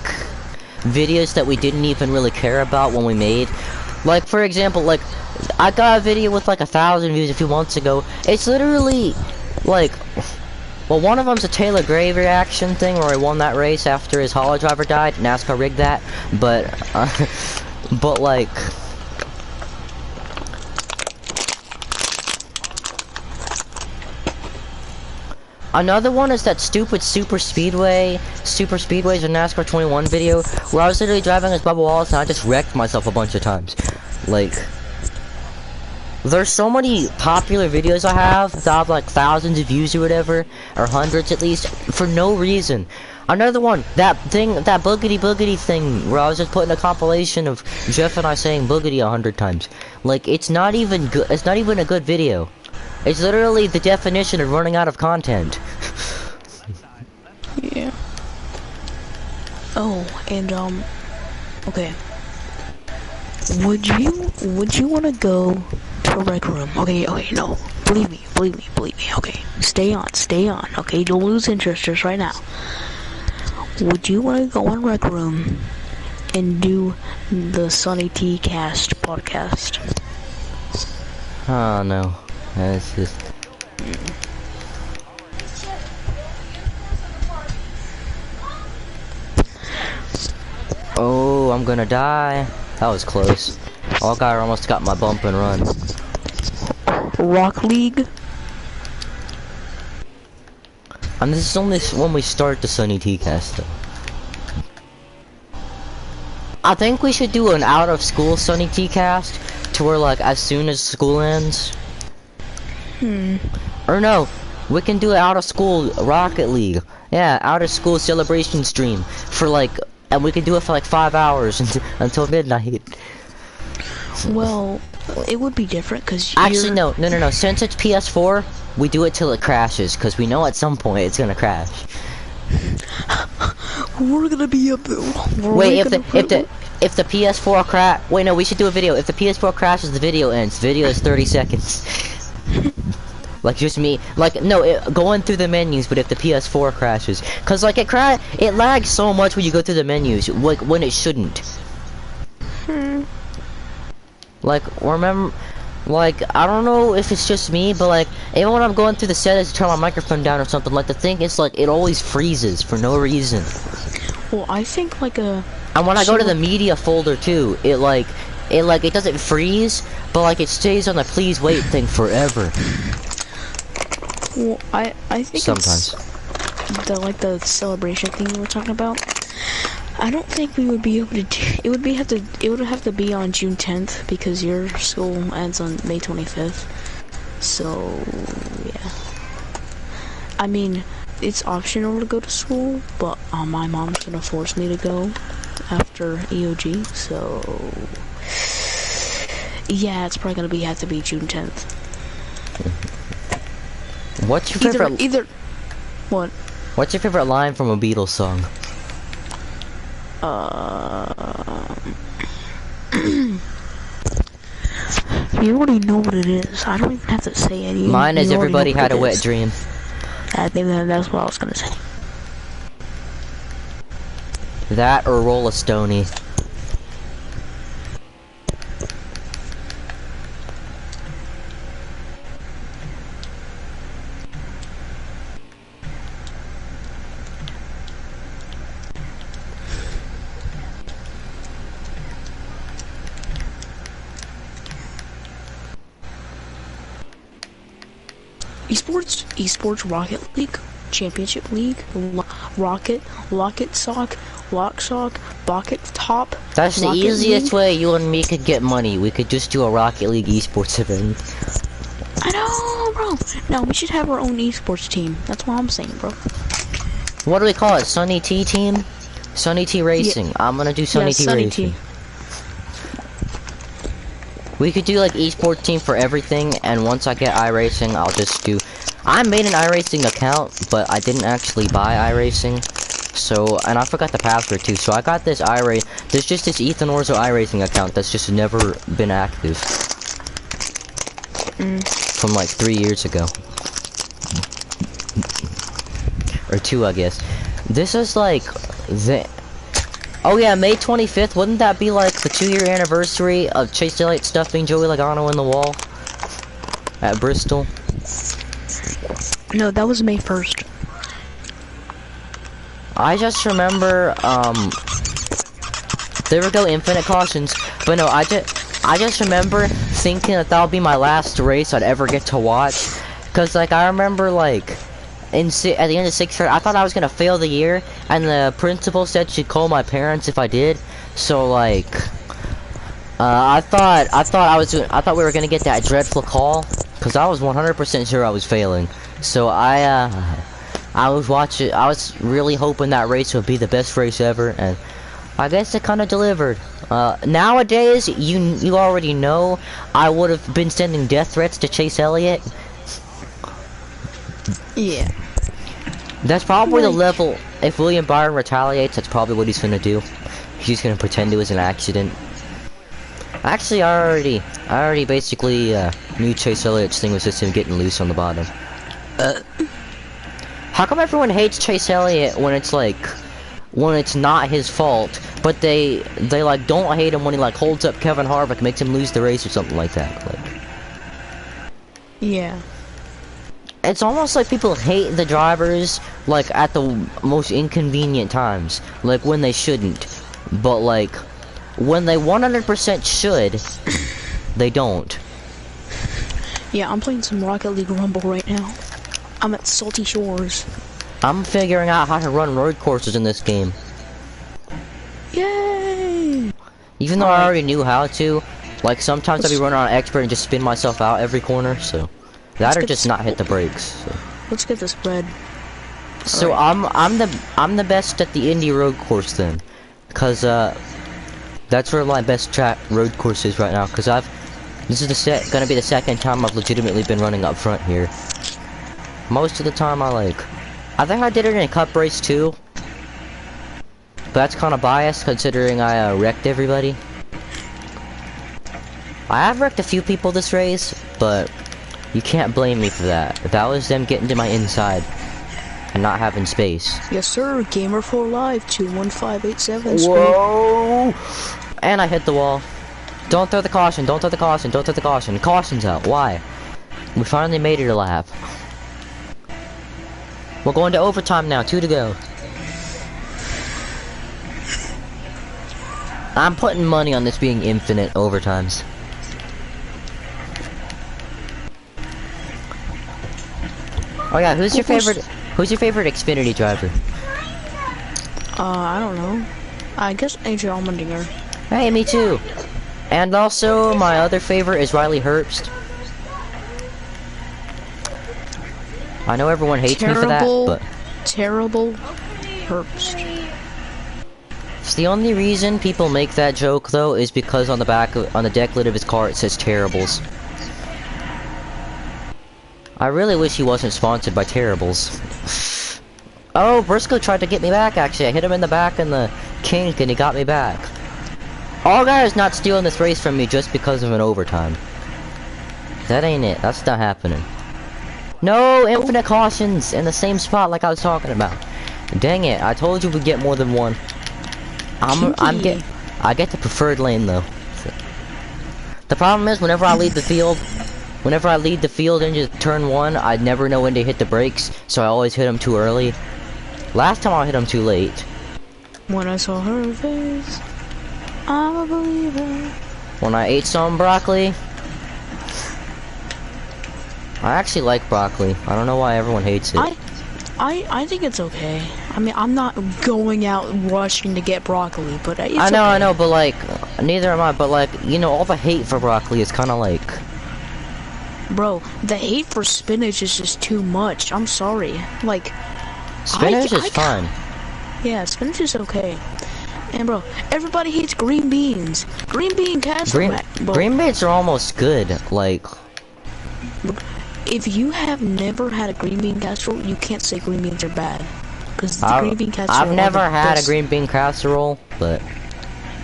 videos that we didn't even really care about when we made. Like, for example, like, I got a video with like 1,000 views a few months ago. It's literally, like, well, one of them's a Taylor Gray reaction thing where he won that race after his holo driver died. NASCAR rigged that, but like. Another one is that stupid Super Speedways in NASCAR 21 video where I was literally driving as Bubba Wallace and I just wrecked myself a bunch of times. Like, there's so many popular videos I have that have like thousands of views or whatever, or hundreds at least, for no reason. Another one, that boogity thing where I was just putting a compilation of Jeff and I saying boogity 100 times. Like, it's not even good. It's not even a good video. It's literally the definition of running out of content. Yeah. Oh, and okay. Would you want to go to a rec room? Okay, no. Believe me. Okay, stay on. Okay, don't lose interest just right now. Would you want to go in rec room and do the SunnyTeaCast podcast? Oh no. It's just. Oh, I'm gonna die. That was close. Oh, guy almost got my bump and run. Rock League. And this is only when we start the SunnyTeaCast though. I think we should do an out of school SunnyTeaCast to where like as soon as school ends. Or no, we can do it out of school Rocket League. Yeah, out of school celebration stream for like, and we can do it for like 5 hours until midnight. Well, it would be different because actually no. Since it's PS4, we do it till it crashes because we know at some point it's gonna crash. We're gonna be up there. Wait, if the PS4 crash, wait no, we should do a video. If the PS4 crashes, the video ends. Video is 30 seconds. Like just me, like no, going through the menus. But if the PS4 crashes, cause like it lags so much when you go through the menus, like when it shouldn't. Like remember, like I don't know if it's just me, but like even when I'm going through the settings to turn my microphone down or something, like the thing is like it always freezes for no reason. Well, I think like a. And when I go to the media folder too, it doesn't freeze, but like it stays on the please wait thing forever. Well, I think sometimes. It's the celebration thing we were talking about. I don't think we would be able to do, it would have to be on June 10th because your school ends on May 25th. So, yeah. I mean, it's optional to go to school, but my mom's gonna force me to go after EOG, so yeah, it's probably gonna have to be June 10th. What's your favorite? What? What's your favorite line from a Beatles song? You already know what it is. I don't even have to say it. Mine is Everybody Had a Wet Dream. I think that's what I was gonna say. That or Roll a Stony. Esports Rocket League, Championship League, Rocket Sock, Lock Sock, Bucket Top. That's the easiest way you and me could get money. We could just do a Rocket League esports event. I know, bro. No, we should have our own esports team. That's what I'm saying, bro. What do we call it? Sunny T team? Sunny T Racing. Yeah. I'm gonna do Sunny T Racing. We could do like esports team for everything, and once I get iRacing, I'll just do. I made an iRacing account, but I didn't actually buy iRacing. So, and I forgot the password too. So I got this There's just this Ethan Orzo iRacing account that's just never been active. From like 3 years ago. Or 2, I guess. This is like oh yeah, May 25th, wouldn't that be like the 2-year anniversary of Chase Elliott stuffing Joey Logano in the wall? At Bristol? No, that was May 1st. I just remember, there we go, infinite cautions. But no, I just remember thinking that that'll be my last race I'd ever get to watch. Cause like, I remember like, at the end of 6th grade, I thought I was gonna fail the year, and the principal said she'd call my parents if I did. So like, I thought we were gonna get that dreadful call, cause I was 100% sure I was failing. So I was really hoping that race would be the best race ever, and I guess it kind of delivered. Nowadays, you already know, I would have been sending death threats to Chase Elliott. Yeah. That's probably the level. If William Byron retaliates, that's probably what he's gonna do. He's gonna pretend it was an accident. Actually, I already basically knew Chase Elliott's thing was just him getting loose on the bottom. How come everyone hates Chase Elliott when it's not his fault, but they like don't hate him when he like holds up Kevin Harvick, makes him lose the race or something like that? Like, yeah. It's almost like people hate the drivers, like, at the most inconvenient times. Like, when they shouldn't. But, like, when they 100% should, they don't. Yeah, I'm playing some Rocket League Rumble right now. I'm at Salty Shores. I'm figuring out how to run road courses in this game. Yay! Even though I already knew how to, like, sometimes I'd be running on expert and just spin myself out every corner, so... That or just not hit the brakes. So. Let's get this bread. So right. I'm the best at the Indy road course then, cause that's where my best track road course is right now. Cause this is gonna be the second time I've legitimately been running up front here. Most of the time I think I did it in a cup race too, but that's kind of biased considering I wrecked everybody. I have wrecked a few people this race, but. You can't blame me for that. That was them getting to my inside and not having space. Yes, sir. Gamer4 Live 21587. Whoa! And I hit the wall. Don't throw the caution. Don't throw the caution. Don't throw the caution. Caution's out. Why? We finally made it a lap. We're going to overtime now. 2 to go. I'm putting money on this being infinite overtimes. Oh yeah, who's your favorite Xfinity driver? I don't know. I guess AJ Allmendinger. Hey, me too. And also, my other favorite is Riley Herbst. I know everyone hates me for that, but... Terrible Herbst. It's the only reason people make that joke, though, is because on the deck lid of his car it says Terribles. I really wish he wasn't sponsored by Terribles. Oh, Briscoe tried to get me back, actually. I hit him in the back in the kink, and he got me back. Allgaier's not stealing this race from me just because of an overtime. That ain't it. That's not happening. No, infinite cautions in the same spot like I was talking about. Dang it, I told you we'd get more than one. I get the preferred lane, though. The problem is, whenever I lead the field into turn 1, I never know when to hit the brakes, so I always hit them too early. Last time I hit them too late. When I saw her face, I'm a believer. When I ate some broccoli. I actually like broccoli. I don't know why everyone hates it. I think it's okay. I mean, I'm not going out rushing to get broccoli, but it's okay. I know, but like, neither am I, but like, you know, all the hate for broccoli is kind of like... Bro, the hate for spinach is just too much. I'm sorry. Like... Spinach is fun. Yeah, spinach is okay. And bro, everybody hates green beans. Green bean casserole. Green beans are almost good, like... If you have never had a green bean casserole, you can't say green beans are bad. Because the green bean casserole... I've never had a green bean casserole, but...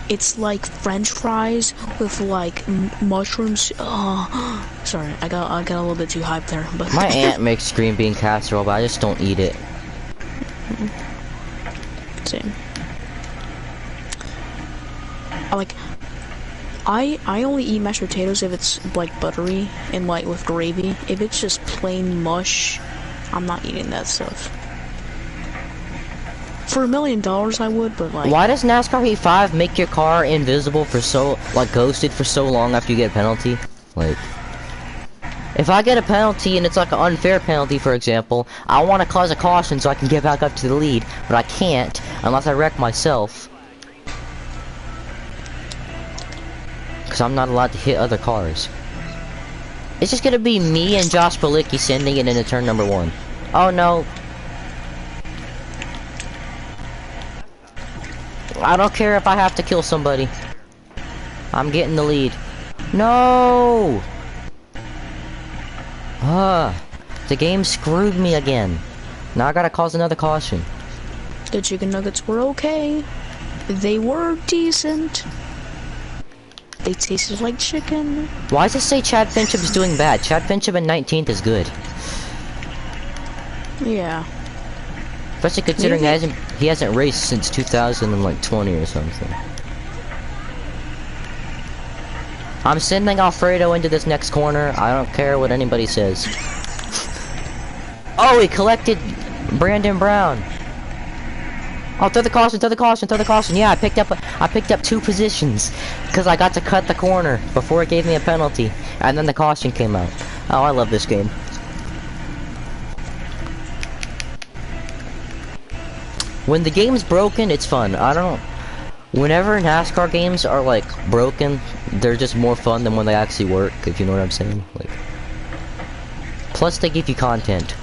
It's like French fries with like mushrooms. Oh, sorry, I got a little bit too hyped there. But my aunt makes green bean casserole, but I just don't eat it. Same. I only eat mashed potatoes if it's like buttery and like with gravy. If it's just plain mush, I'm not eating that stuff. For $1 million, I would, but like... Why does NASCAR Heat 5 make your car invisible for ghosted for so long after you get a penalty? Like... If I get a penalty and it's like an unfair penalty, for example, I want to cause a caution so I can get back up to the lead, but I can't unless I wreck myself. Because I'm not allowed to hit other cars. It's just gonna be me and Josh Balicki sending it into turn number 1. Oh no. I don't care if I have to kill somebody. I'm getting the lead. No! The game screwed me again. Now I gotta cause another caution. The chicken nuggets were okay. They were decent. They tasted like chicken. Why does it say Chad Fincham is doing bad? Chad Fincham in 19th is good. Yeah. Especially considering he hasn't raced since 2020 or something. I'm sending Alfredo into this next corner. I don't care what anybody says. Oh, he collected Brandon Brown. Oh, throw the caution, throw the caution, throw the caution. Yeah, I picked up 2 positions because I got to cut the corner before it gave me a penalty, and then the caution came out. Oh, I love this game. When the game's broken, it's fun. Whenever NASCAR games are like broken, they're just more fun than when they actually work, if you know what I'm saying. Like, plus they give you content.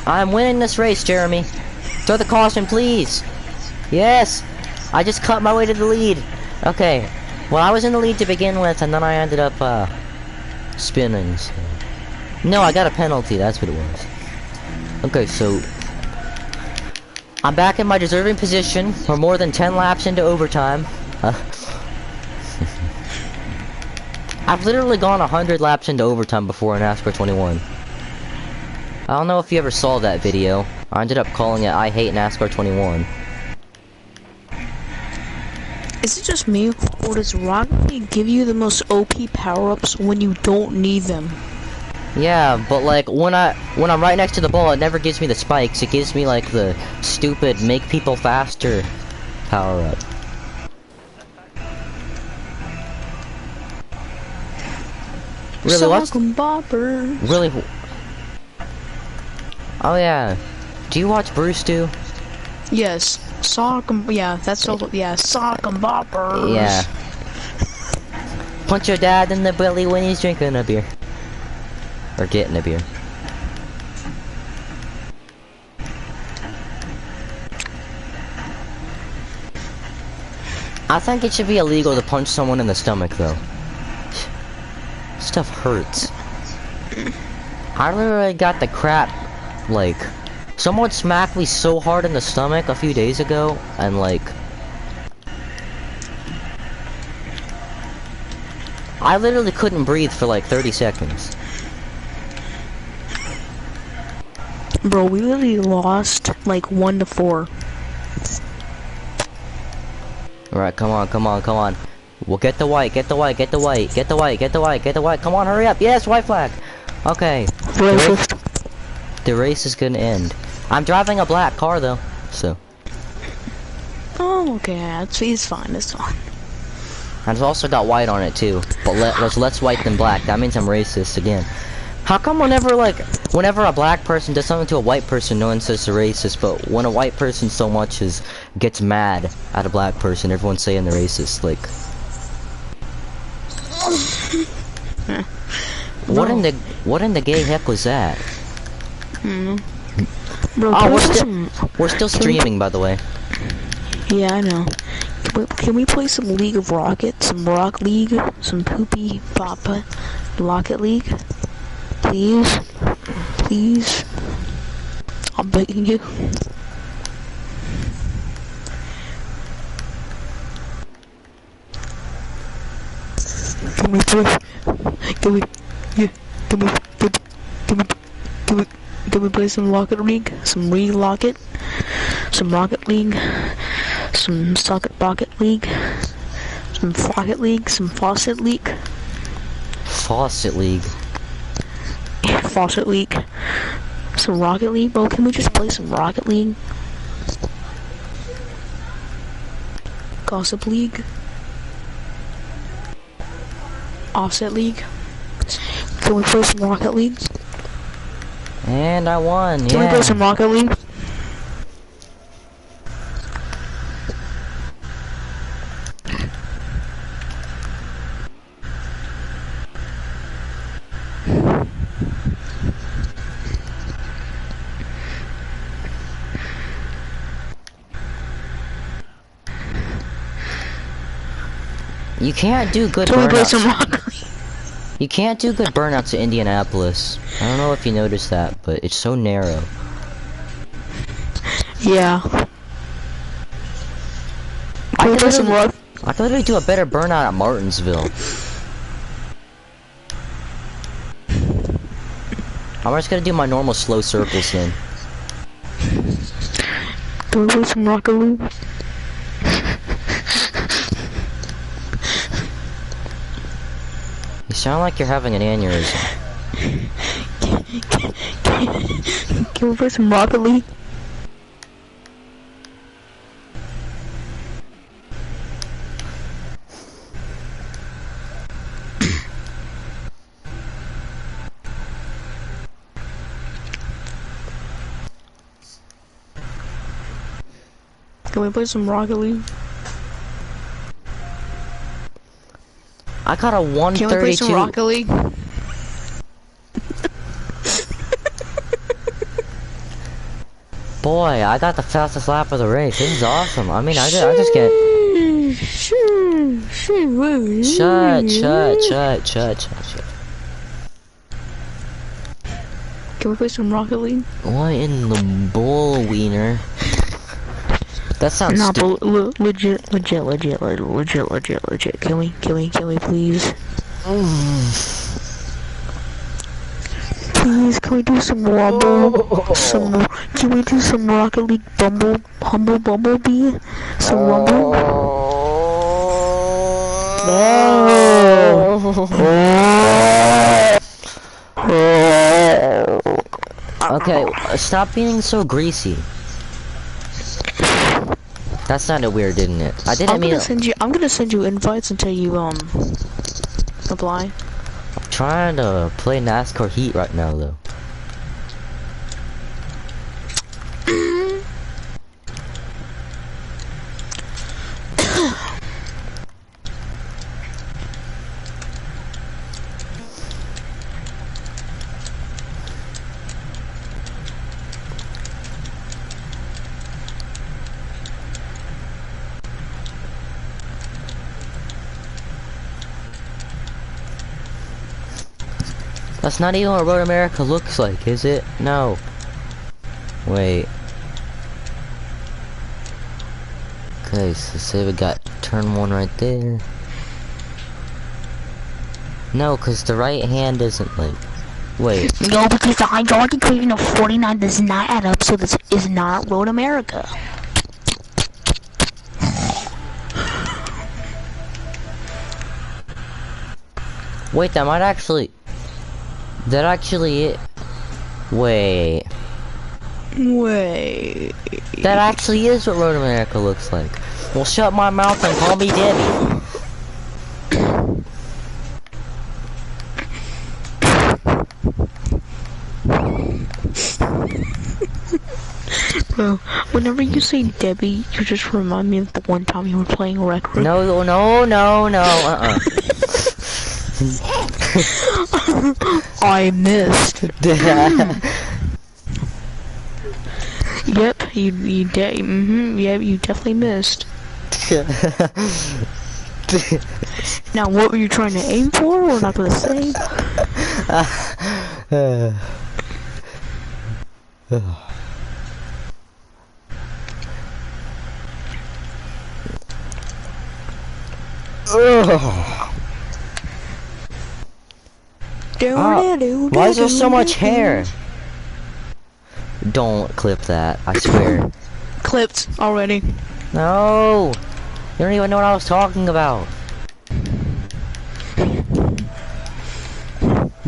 I'm winning this race, Jeremy. Throw the caution, please. Yes. I just cut my way to the lead. Okay. Well, I was in the lead to begin with, and then I ended up spinning. So. No, I got a penalty. That's what it was. Okay, so I'm back in my deserving position. We're more than 10 laps into overtime. I've literally gone 100 laps into overtime before in NASCAR 21. I don't know if you ever saw that video. I ended up calling it I Hate NASCAR 21. Is it just me, or does Rocket League give you the most OP power-ups when you don't need them? Yeah, but like when I'm right next to the ball, it never gives me the spikes. It gives me like the stupid make people faster power up. Really, what's... Boppers. Really? Oh yeah. Do you watch Bruce too? Yes. Yeah, that's so, yeah, sock and boppers. Yeah. Punch your dad in the belly when he's drinking a beer. Or getting a beer. I think it should be illegal to punch someone in the stomach though. Stuff hurts. I literally got the crap, like, someone smacked me so hard in the stomach a few days ago, and like, I literally couldn't breathe for like 30 seconds. Bro, we literally lost like 1-4. Alright, come on, come on, come on. We'll get the white, get the white, get the white, get the white, get the white, get the white. Come on, hurry up. Yes, white flag. Okay. The race is gonna end. I'm driving a black car though, so. Oh, okay, it's fine, it's fine. And it's also got white on it too, but less white than black. That means I'm racist again. How come whenever a black person does something to a white person, no one says they're racist, but when a white person so much gets mad at a black person, everyone's saying they're racist? Like, what in the gay heck was that? Bro, oh, we're still streaming, by the way. Yeah, I know. Can we play some League of Rocket, some Rock League, some Poopy Papa Rocket League? Please? Please? I'm begging you. Can we play? Can we play some Rocket League? Some Rocket? Some Rocket League? Some Socket Rocket League? Some Rocket League? Some Faucet League? Faucet League. Faucet League. Some Rocket League, bro. Can we just play some Rocket League? Gossip League. Offset League. Can we play some Rocket League? And I won, yeah. Can we play some Rocket League? You can't do good burnouts. You can't do good burnouts in Indianapolis. I don't know if you noticed that, but it's so narrow. Yeah. I could literally do a better burnout at Martinsville. I'm just gonna do my normal slow circles then. Do we play some Rocket League? You sound like you're having an aneurysm. Can we play some Rocket League? Can we play some Rocket League? I got a 132. Can we play some Rocket League? Boy, I got the fastest lap of the race. This is awesome. I mean, I just can't. Shut. Can we play some Rocket League? What in the bull wiener? That sounds legit. Can we please? Please, can we do some Rumble? Can we do some Rocket League Bumblebee? Some Rumble? Okay, stop being so greasy. That sounded weird, didn't it? I'm gonna send you invites until you apply. trying to play NASCAR Heat right now, though. That's not even what Road America looks like, is it? No. Wait. Okay, so say we got turn 1 right there. No, cause the right hand isn't like. Wait. No, because the hydraulic equation of 49 does not add up, so this is not Road America. Wait, that might actually. That actually it. Wait. Wait. That actually is what Road America looks like. Well, shut my mouth and call me Debbie. Bro, whenever you say Debbie, you just remind me of the one time you were playing Rec Room. No, I missed. Yep, you definitely missed. Now, what were you trying to aim for? We're not gonna say. Why is there so much hair? Don't clip that, I swear. Clipped already. No! You don't even know what I was talking about.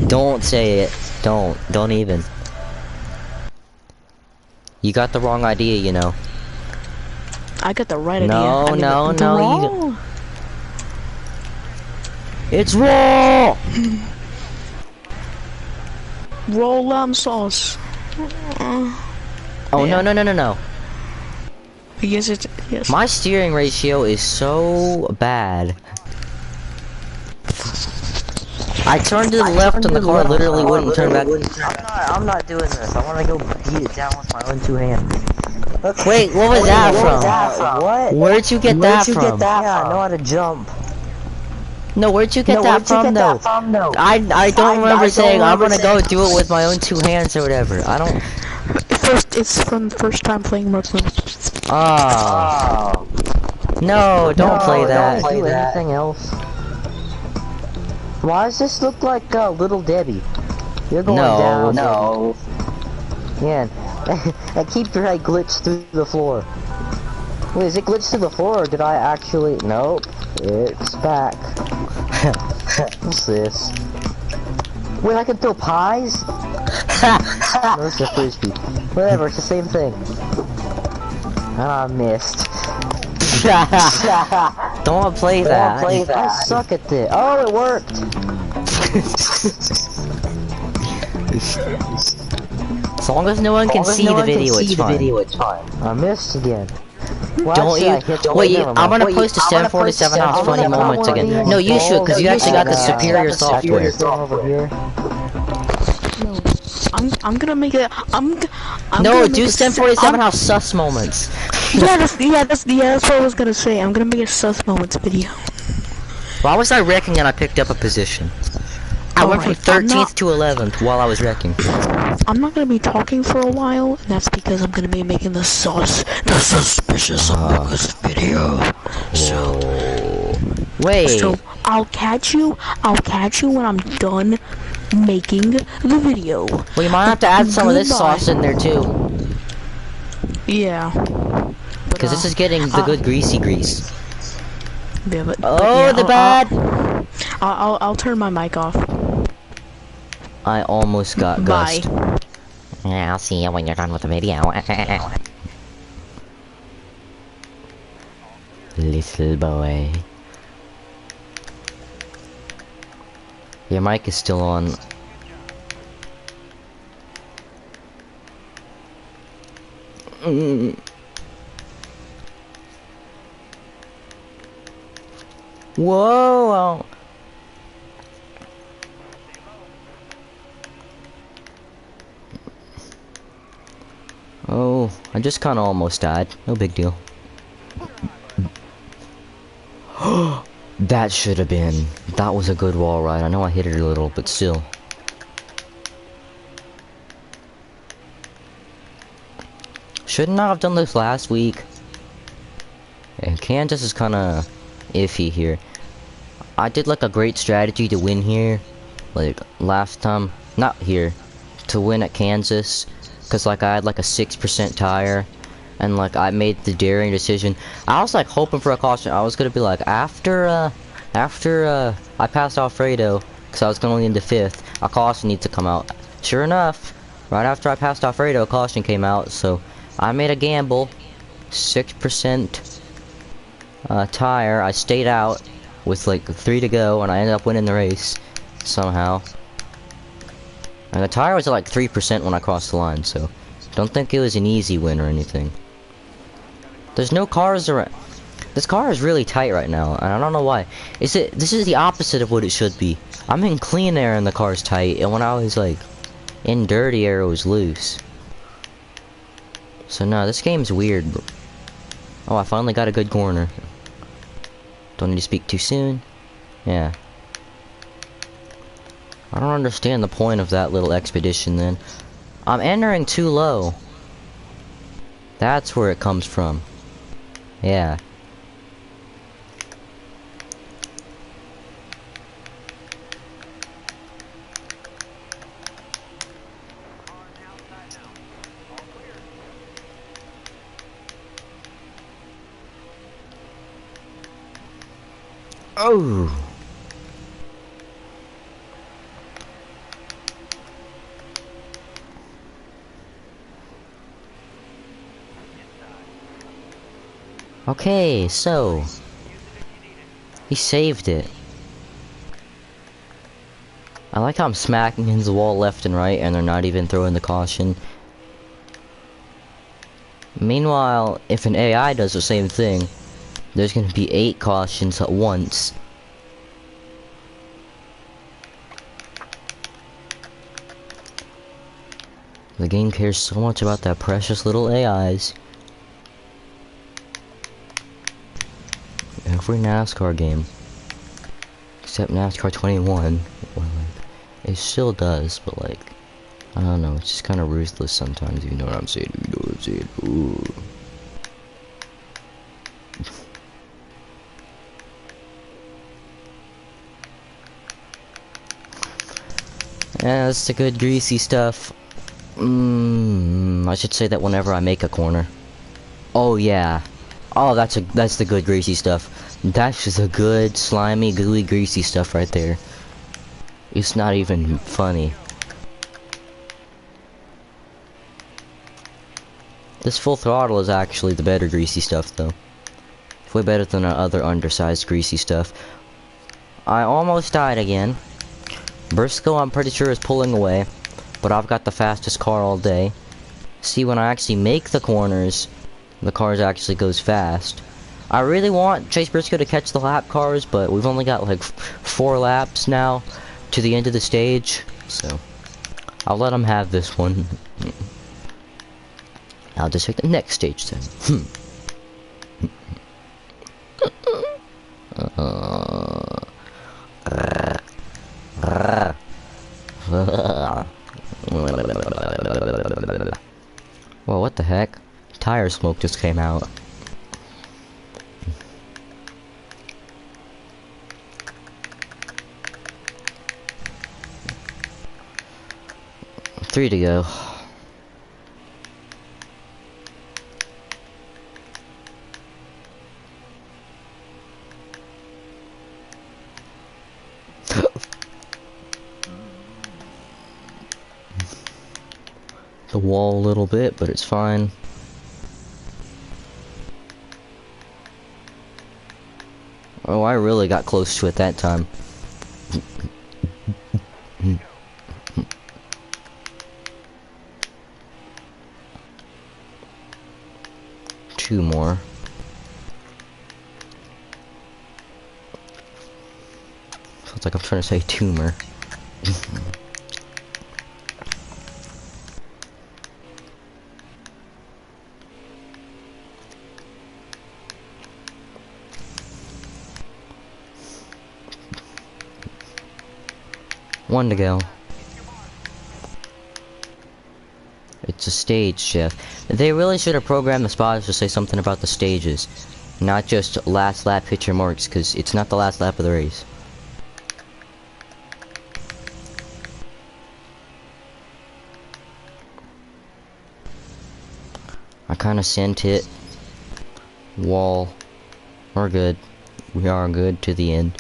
Don't say it. Don't even. You got the wrong idea, you know. I got the right idea. No. It's raw! Roll lamb sauce. Oh, yeah. No. Yes. My steering ratio is so bad. I turned to the left and the car literally wouldn't turn back. I'm not doing this. I want to go beat it down with my own 2 hands. Wait, what was that from? What? Where'd you get that from? Yeah, I know how to jump. No, where'd you get that from, though? I don't remember saying I'm gonna go do it with my own 2 hands or whatever. I don't. It's from the first time playing Rec Room. Oh. No, don't play that. Do anything else? Why does this look like Little Debbie? You're going down. No. Yeah. I keep your head glitched through the floor. Wait, is it glitched through the floor or did I actually? Nope. It's back. What's this? Wait, I can throw pies? No, it's a frisbee. Whatever, it's the same thing. Ah, missed. Don't want to play that. I suck at this. Oh, it worked. As long as no one can see the video, it's fine. I missed again. Well, don't you? Wait, I'm gonna post a Stenhouse funny moments again. No, you should, because you actually got the superior software. Over here. I'm gonna make it. No, do Sten47 sus moments. That's what I was gonna say. I'm gonna make a sus moments video. Why was I wrecking and I picked up a position? I went from 13th to 11th while I was wrecking. I'm not gonna be talking for a while, and that's because I'm gonna be making the suspicious America's video. So, wait. So I'll catch you when I'm done making the video. Well, you might have to add some of this sauce in there too. Yeah. Because this is getting the good greasy grease. Yeah, but yeah, the bad. I'll turn my mic off. I almost got gust. Bye. Yeah, I'll see you when you're done with the video. Little boy. Your mic is still on. Whoa! Oh, I just kind of almost died. No big deal. That should have been. That was a good wall ride. I know I hit it a little, but still. Shouldn't I have done this last week? Yeah, Kansas is kind of iffy here. I did like a great strategy to win here, like last time. Not here, to win at Kansas, cause like I had like a 6% tire, and like I made the daring decision. I was like hoping for a caution. I was gonna be like after I passed Alfredo, cause I was going into 5th, a caution needs to come out. Sure enough, right after I passed Alfredo, a caution came out. So I made a gamble, 6% tire. I stayed out with like 3 to go, and I ended up winning the race somehow. And the tire was at like 3% when I crossed the line, so don't think it was an easy win or anything. There's no cars around. This car is really tight right now, and I don't know why. This is the opposite of what it should be. I'm in clean air and the car's tight, and when I was like in dirty air, it was loose. So no, this game's weird. Oh, I finally got a good corner. Don't need to speak too soon. Yeah. I don't understand the point of that little expedition then. I'm entering too low. That's where it comes from. Yeah. Oh. Okay, so he saved it. I like how I'm smacking his wall left and right, and they're not even throwing the caution. Meanwhile, if an AI does the same thing, there's gonna be 8 cautions at once. The game cares so much about that precious little AIs. Every NASCAR game, except NASCAR 21, well, like, it still does, but like, I don't know, it's just kind of ruthless sometimes. You know what I'm saying? You know what I'm saying? Ooh. Yeah, that's the good greasy stuff. I should say that whenever I make a corner. Oh yeah. Oh, that's the good greasy stuff. That's just a good slimy, gooey, greasy stuff right there. It's not even funny. This full throttle is actually the better greasy stuff though. It's way better than our other undersized greasy stuff. I almost died again. Briscoe, I'm pretty sure, is pulling away, but I've got the fastest car all day. See, when I actually make the corners, the cars actually goes fast. I really want Chase Briscoe to catch the lap cars, but we've only got like 4 laps now to the end of the stage, so I'll let him have this one. I'll just take the next stage then. Well, what the heck? Tire smoke just came out. Three to go. The wall a little bit, but it's fine. Oh, I really got close to it that time. It's like I'm trying to say tumor. One to go. It's a stage shift. They really should have programmed the spotters to say something about the stages. Not just last lap picture marks, because it's not the last lap of the race. I kind of sent it. Wall. We're good. We are good to the end.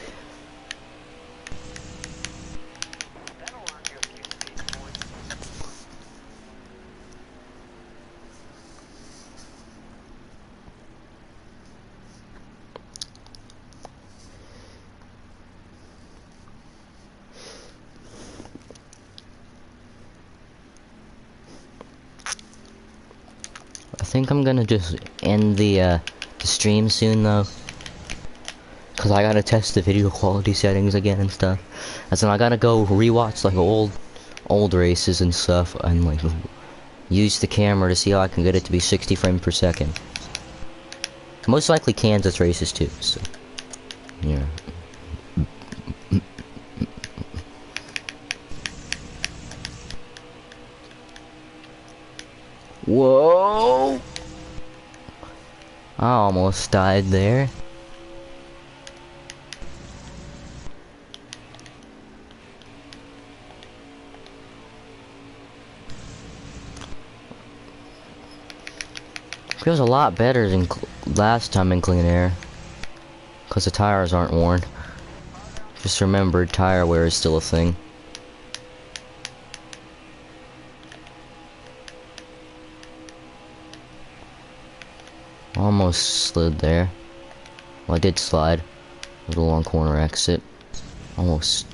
I think I'm gonna just end the stream soon though, cause I gotta test the video quality settings again and stuff. As in, I gotta go rewatch like old races and stuff, and like use the camera to see how I can get it to be 60 frames per second. Most likely Kansas races too. So yeah. Whoa! I almost died there. Feels a lot better than last time in clean air, cause the tires aren't worn. Just remember, tire wear is still a thing. Almost slid there. Well, I did slide. A little long corner exit. Almost.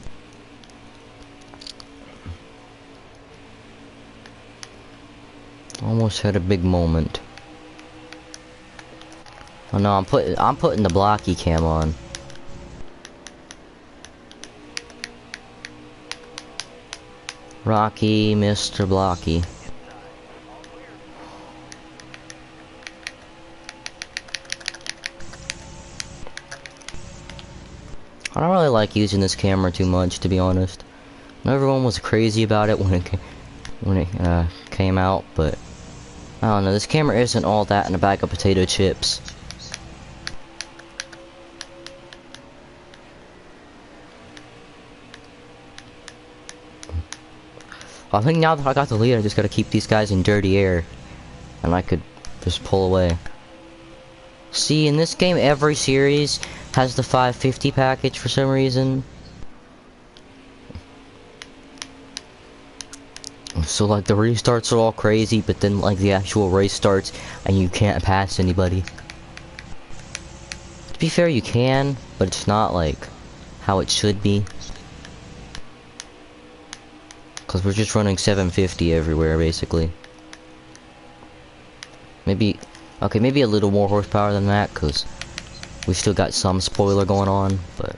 Almost had a big moment. Oh no, I'm putting the blocky cam on. Rocky, Mr. Blocky. I don't really like using this camera too much, to be honest. Everyone was crazy about it when it came out, but I don't know. This camera isn't all that in a bag of potato chips. I think now that I got the lead, I just gotta keep these guys in dirty air, and I could just pull away. See, in this game, every series has the 550 package for some reason. So like the restarts are all crazy, but then like the actual race starts and you can't pass anybody. To be fair, you can, but it's not like how it should be. Cause we're just running 750 everywhere, basically. Maybe, okay, maybe a little more horsepower than that, cause we still got some spoiler going on, but.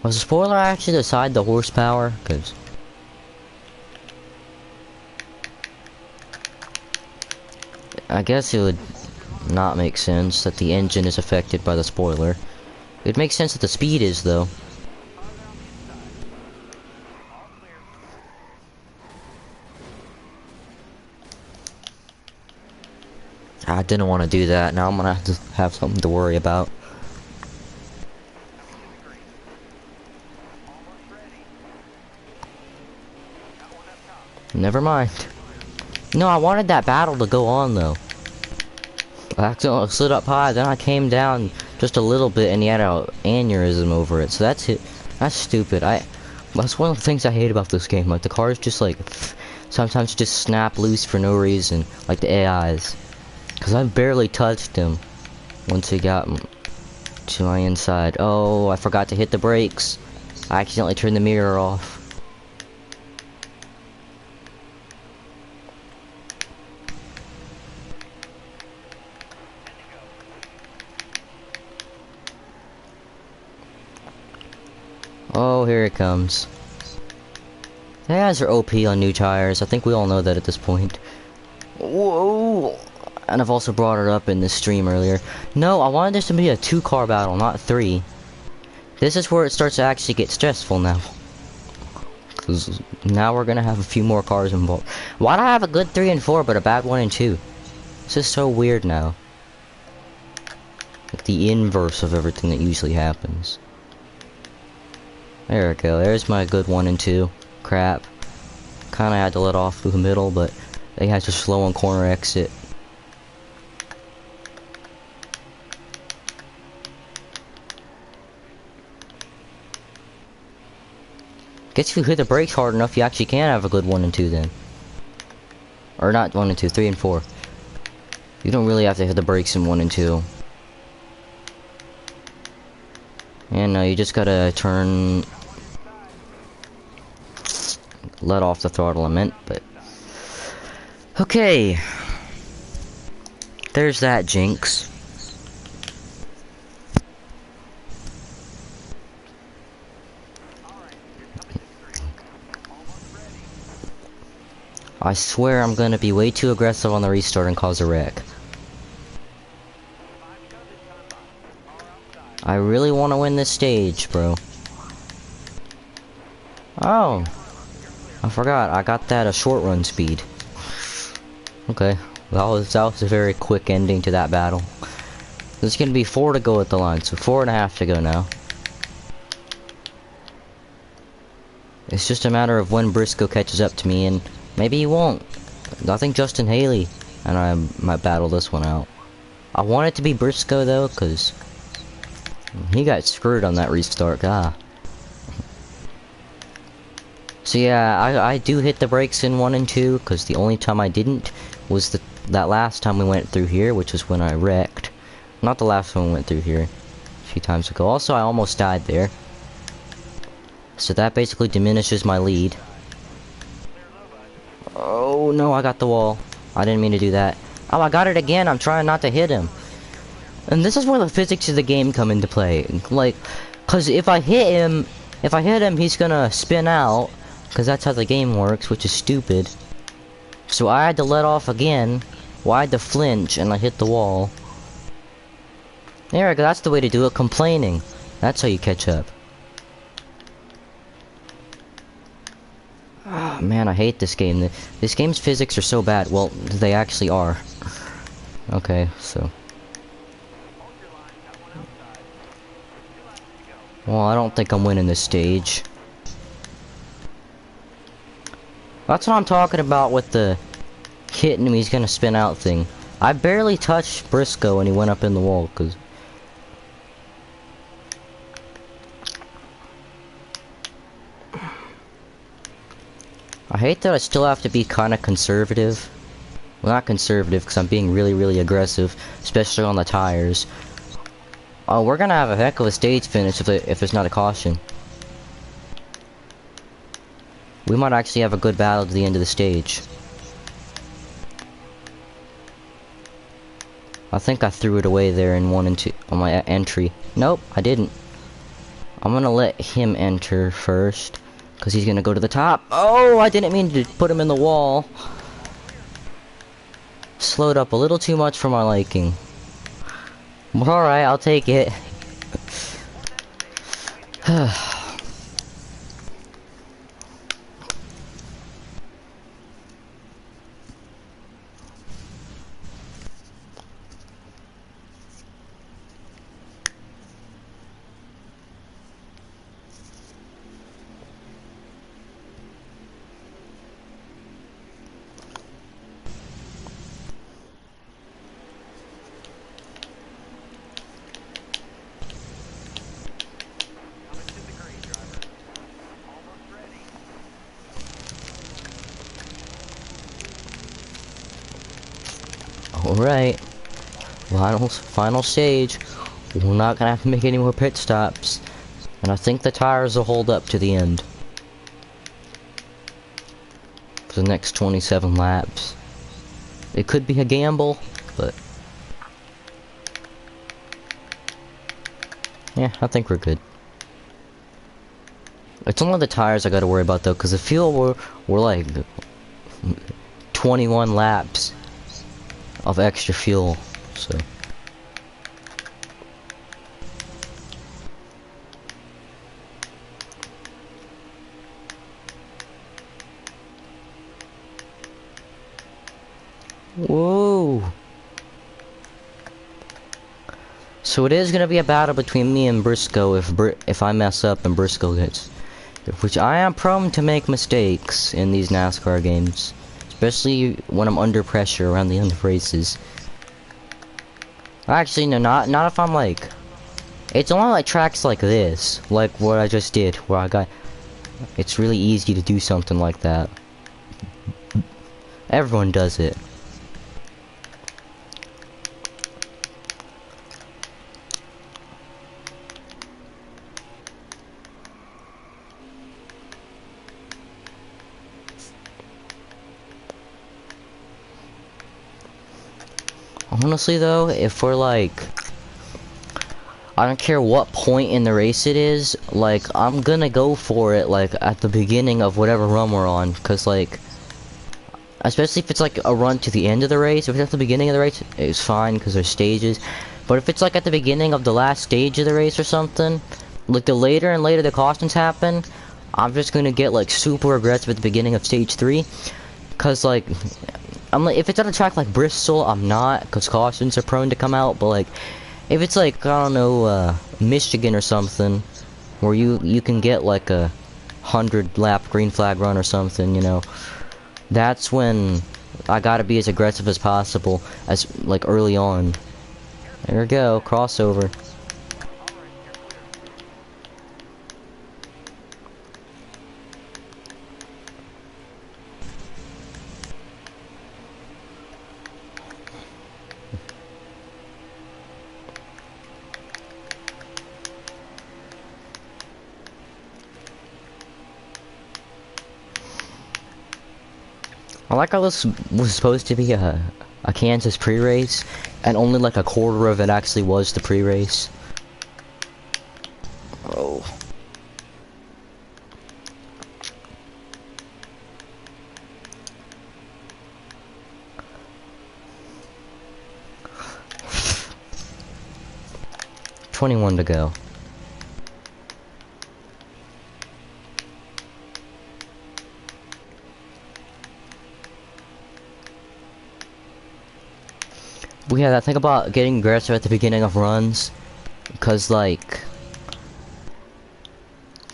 Was the spoiler actually decide the horsepower? Cause. I guess it would not make sense that the engine is affected by the spoiler. It makes sense that the speed is, though. I didn't want to do that. Now I'm gonna have to have something to worry about. Never mind. No, I wanted that battle to go on, though. I accidentally slid up high, then I came down just a little bit and he had an aneurysm over it. So that's it. That's stupid. That's one of the things I hate about this game. Like the cars just like sometimes just snap loose for no reason. Like the AIs. Cause I barely touched him once he got to my inside. Oh, I forgot to hit the brakes. I accidentally turned the mirror off. Oh, here it comes. The guys are OP on new tires. I think we all know that at this point. Whoa! And I've also brought it up in this stream earlier. No, I wanted this to be a 2-car battle, not 3. This is where it starts to actually get stressful now. Because now we're gonna have a few more cars involved. Why do I have a good 3 and 4 but a bad 1 and 2? This is so weird now. Like the inverse of everything that usually happens. There we go. There's my good 1 and 2. Crap. Kinda had to let off through the middle, but they had to slow on corner exit. Guess if you hit the brakes hard enough, you actually can have a good 1 and 2 then. Or not 1 and 2, 3 and 4. You don't really have to hit the brakes in 1 and 2. And no, you just gotta turn... let off the throttle, I meant, but... Okay. There's that jinx. I swear I'm gonna be way too aggressive on the restart and cause a wreck. I really want to win this stage, bro. Oh. I forgot, I got that a short run speed. Okay. That was a very quick ending to that battle. There's gonna be 4 to go at the line, so 4.5 to go now. It's just a matter of when Briscoe catches up to me, and maybe he won't. I think Justin Haley and I might battle this one out. I want it to be Briscoe though, cause he got screwed on that restart. So yeah, I do hit the brakes in 1 and 2, cause the only time I didn't was that last time we went through here, which was when I wrecked. Not the last time we went through here, a few times ago. Also, I almost died there. So that basically diminishes my lead. Oh no, I got the wall. I didn't mean to do that. Oh, I got it again. I'm trying not to hit him. And this is where the physics of the game come into play. Like, cause if I hit him, he's gonna spin out. Cause that's how the game works, which is stupid. So I had to let off again. Well, I had to flinch and I hit the wall. There we go, that's the way to do it. Complaining. That's how you catch up. Oh, man, I hate this game. This game's physics are so bad. Well, they actually are. Okay, so. Well, I don't think I'm winning this stage. That's what I'm talking about with the hitting him, he's gonna spin out thing. I barely touched Briscoe and he went up in the wall, cause... I hate that I still have to be kinda conservative. Well, not conservative, because I'm being really, really aggressive, especially on the tires. Oh, we're gonna have a heck of a stage finish if there's not a caution. We might actually have a good battle to the end of the stage. I think I threw it away there in 1 and 2 on my entry. Nope, I didn't. I'm gonna let him enter first, because he's gonna go to the top. Oh, I didn't mean to put him in the wall. Slowed up a little too much for my liking. Alright, I'll take it. Alright, final stage. We're not gonna have to make any more pit stops. And I think the tires will hold up to the end. For the next 27 laps. It could be a gamble, but... yeah, I think we're good. It's only the tires I gotta worry about though, because the fuel we're like 21 laps of extra fuel, so. Whoa. So it is gonna be a battle between me and Briscoe if I mess up and Briscoe gets, which I am prone to make mistakes in these NASCAR games, especially when I'm under pressure around the end of races. Actually, no, not if I'm like. It's only like tracks like this, like what I just did, where I got. It's really easy to do something like that. Everyone does it. Honestly though, if we're like, I don't care what point in the race it is, like, I'm gonna go for it, like, at the beginning of whatever run we're on, cause like, especially if it's like a run to the end of the race, if it's at the beginning of the race, it's fine, cause there's stages, but if it's like at the beginning of the last stage of the race or something, like the later and later the cautions happen, I'm just gonna get like super aggressive at the beginning of stage 3, cause like, I'm like, if it's at a track like Bristol, I'm not, cause cautions are prone to come out. But like, if it's like, I don't know, Michigan or something, where you can get like a 100-lap green flag run or something, you know, that's when I gotta be as aggressive as possible, as like early on. There we go, crossover. I like how this was supposed to be a Kansas pre-race, and only like a quarter of it actually was the pre-race. Oh. $21 to go. But yeah, think about getting aggressive at the beginning of runs, cause like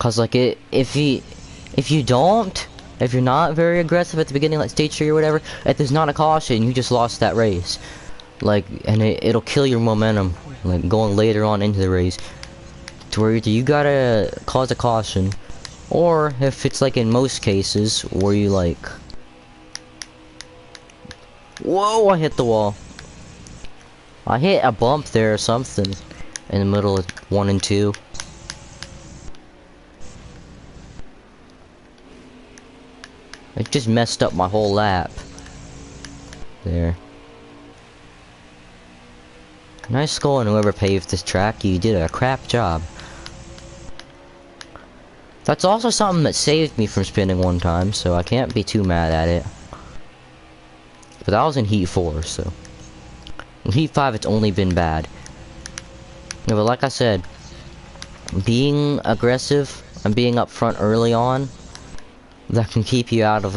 if you're not very aggressive at the beginning, like stage 3 or whatever, if there's not a caution, you just lost that race. Like, and it'll kill your momentum, like going later on into the race, to where either you gotta cause a caution, or if it's like in most cases where you like, whoa, I hit the wall. I hit a bump there or something in the middle of 1 and 2. It just messed up my whole lap. There. Nice score on whoever paved this track. You did a crap job. That's also something that saved me from spinning one time, so I can't be too mad at it. But that was in Heat 4, so. In Heat 5, it's only been bad. Yeah, but like I said, being aggressive and being up front early on, that can keep you out of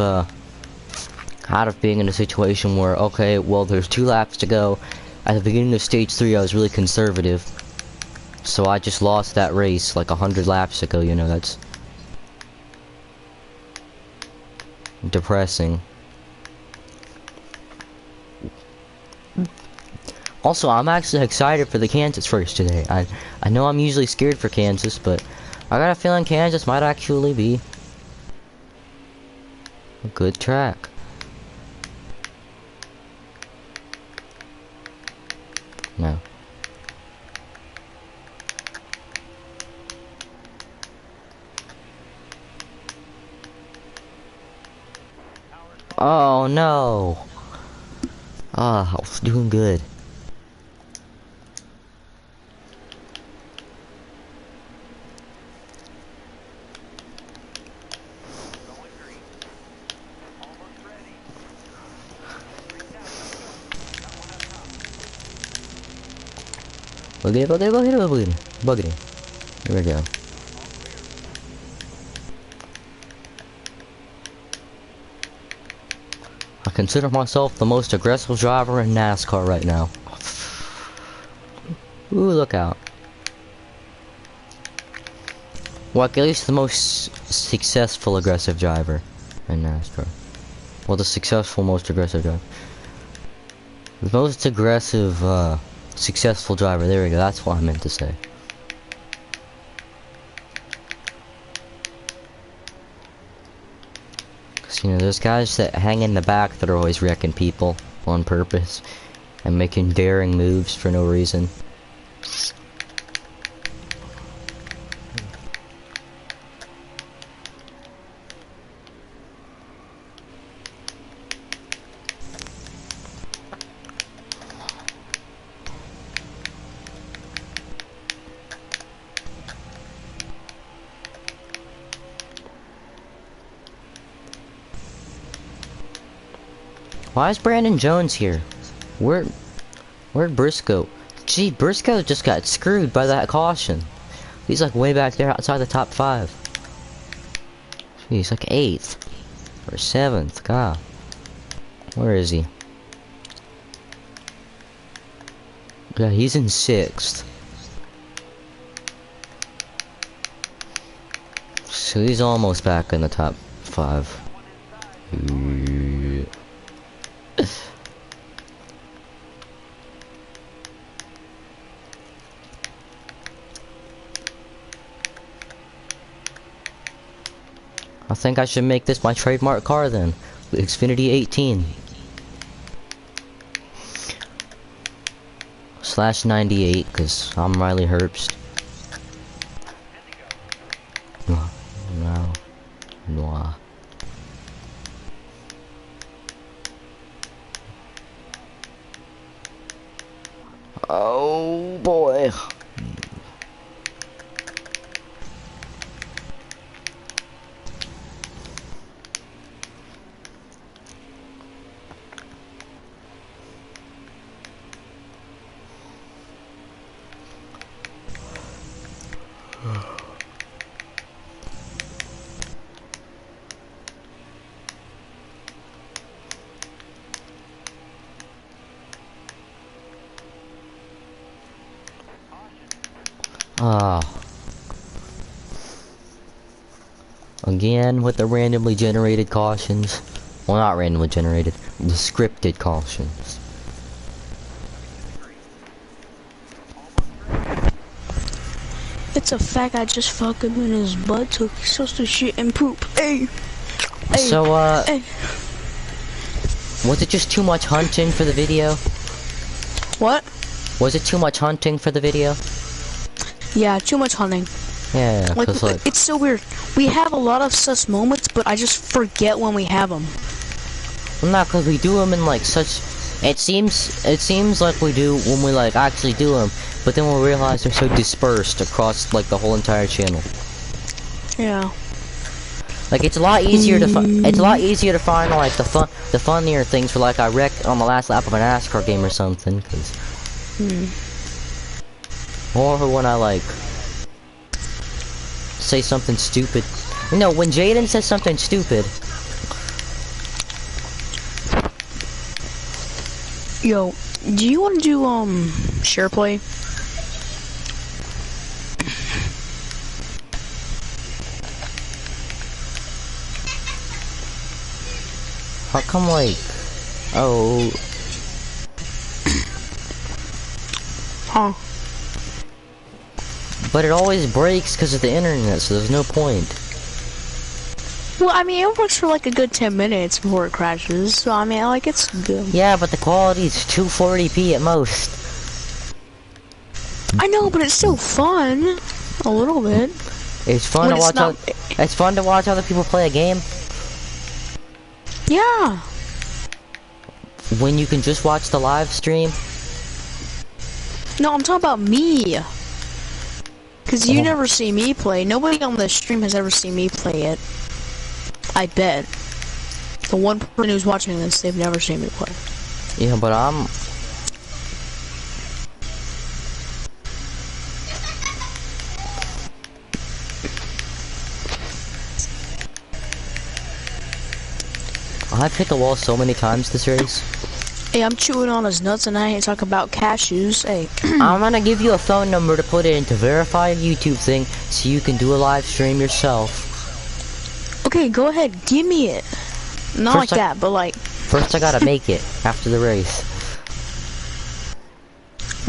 being in a situation where, okay, well, there's 2 laps to go. At the beginning of stage 3, I was really conservative, so I just lost that race like 100 laps ago. You know, that's depressing. Also, I'm actually excited for the Kansas race today. I know I'm usually scared for Kansas, but I got a feeling Kansas might actually be a good track. No. Oh no. Ah, I was doing good. Boogity. Here we go. I consider myself the most aggressive driver in NASCAR right now. Ooh, look out. Well, at least the most successful aggressive driver in NASCAR. Well, the successful most aggressive driver. The most aggressive, successful driver. There we go. That's what I meant to say. Cause, you know, there's guys that hang in the back that are always wrecking people on purpose and making daring moves for no reason. Why is Brandon Jones here? Where'd Briscoe? Gee, Briscoe just got screwed by that caution. He's like way back there outside the top 5. Gee, he's like 8th. Or 7th, god. Where is he? Yeah, he's in 6th. So he's almost back in the top 5. I think I should make this my trademark car then. The Xfinity 18. /98, cause I'm Riley Herbst. No. Oh boy. Again with the randomly generated cautions. Well, not randomly generated, the scripted cautions. It's a fact I just fucked him in his butt, took supposed to shit and poop. Hey. So, Hey. Was it just too much hunting for the video? What? Was it too much hunting for the video? Yeah, too much hunting. Yeah, Like, like it's so weird. We have a lot of sus moments, but I just forget when we have them. well, not because we do them in like such. It seems like we do when we like actually do them, but then we realize they're so dispersed across like the whole entire channel. Yeah. Like it's a lot easier to find like the funnier things for like I wrecked on the last lap of a NASCAR game or something, cause. Or when I like say something stupid. You know, when Jaden says something stupid. Yo, do you want to do share play? How come like, oh. Huh. But it always breaks because of the internet, so there's no point. Well, I mean, it works for like a good 10 minutes before it crashes, so I mean, like, it's good. Yeah, but the quality's 240p at most. I know, but it's still fun. A little bit. It's fun to watch. It's fun to watch other people play a game. Yeah. When you can just watch the live stream. No, I'm talking about me. Cause you never see me play. Nobody on the stream has ever seen me play it. I bet. The one person who's watching this, they've never seen me play. Yeah, but I've hit the wall so many times this race. Hey, I'm chewing on his nuts and I ain't talking about cashews. Hey. I'm gonna give you a phone number to put in to verify a YouTube thing so you can do a live stream yourself. Okay, go ahead, give me it. Not like that, but like... First I gotta make it after the race.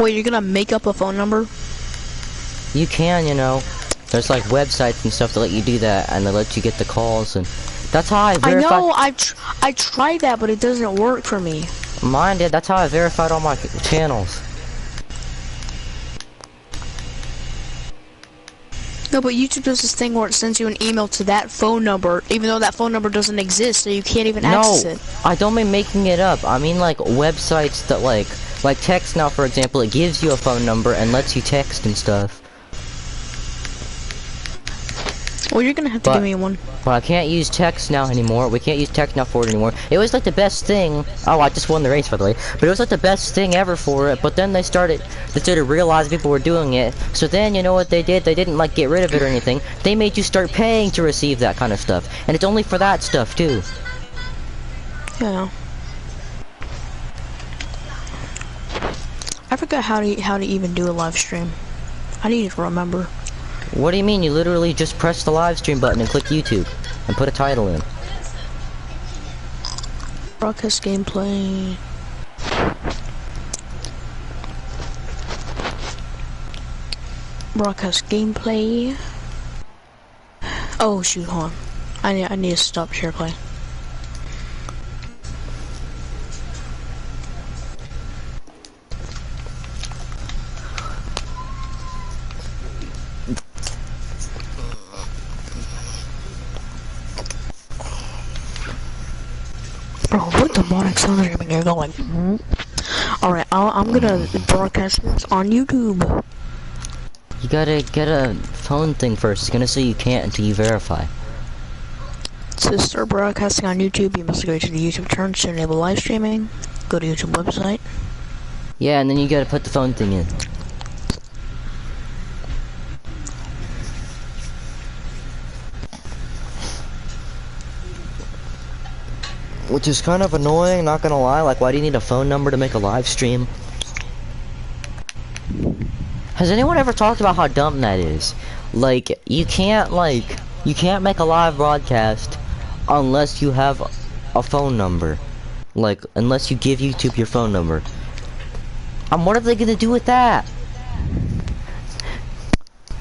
Wait, you're gonna make up a phone number? You can, you know. There's like websites and stuff that let you do that, and they let you get the calls, and that's how I verified. I know, I tried that, but it doesn't work for me. Mine did. That's how I verified all my channels. No, but YouTube does this thing where it sends you an email to that phone number, even though that phone number doesn't exist, so you can't even access it. No, I don't mean making it up. I mean like websites that like text now, for example, it gives you a phone number and lets you text and stuff. Well, you're gonna have to give me one. But I can't use text now anymore. We can't use text now for it anymore. It was like the best thing. Oh, I just won the race, by the way. But it was like the best thing ever for it. But then they started realizing people were doing it. So then, you know what they did? They didn't like get rid of it or anything. They made you start paying to receive that kind of stuff. And it's only for that stuff too. Yeah. I forgot how to even do a live stream. I need to remember. What do you mean? You literally just press the live stream button and click YouTube and put a title in. Broadcast gameplay. Broadcast gameplay. Oh shoot, hold on. I need to stop share play. Bro, what demonic sound are you making? You're going, Alright, I'm gonna broadcast this on YouTube. You gotta get a phone thing first. It's gonna say you can't until you verify. To start broadcasting on YouTube, you must go to the YouTube terms to enable live streaming. Go to YouTube website. Yeah, and then you gotta put the phone thing in. Which is kind of annoying, not gonna lie. Like, why do you need a phone number to make a live stream? Has anyone ever talked about how dumb that is? Like, you can't make a live broadcast unless you have a phone number. Like, unless you give YouTube your phone number. What are they gonna do with that?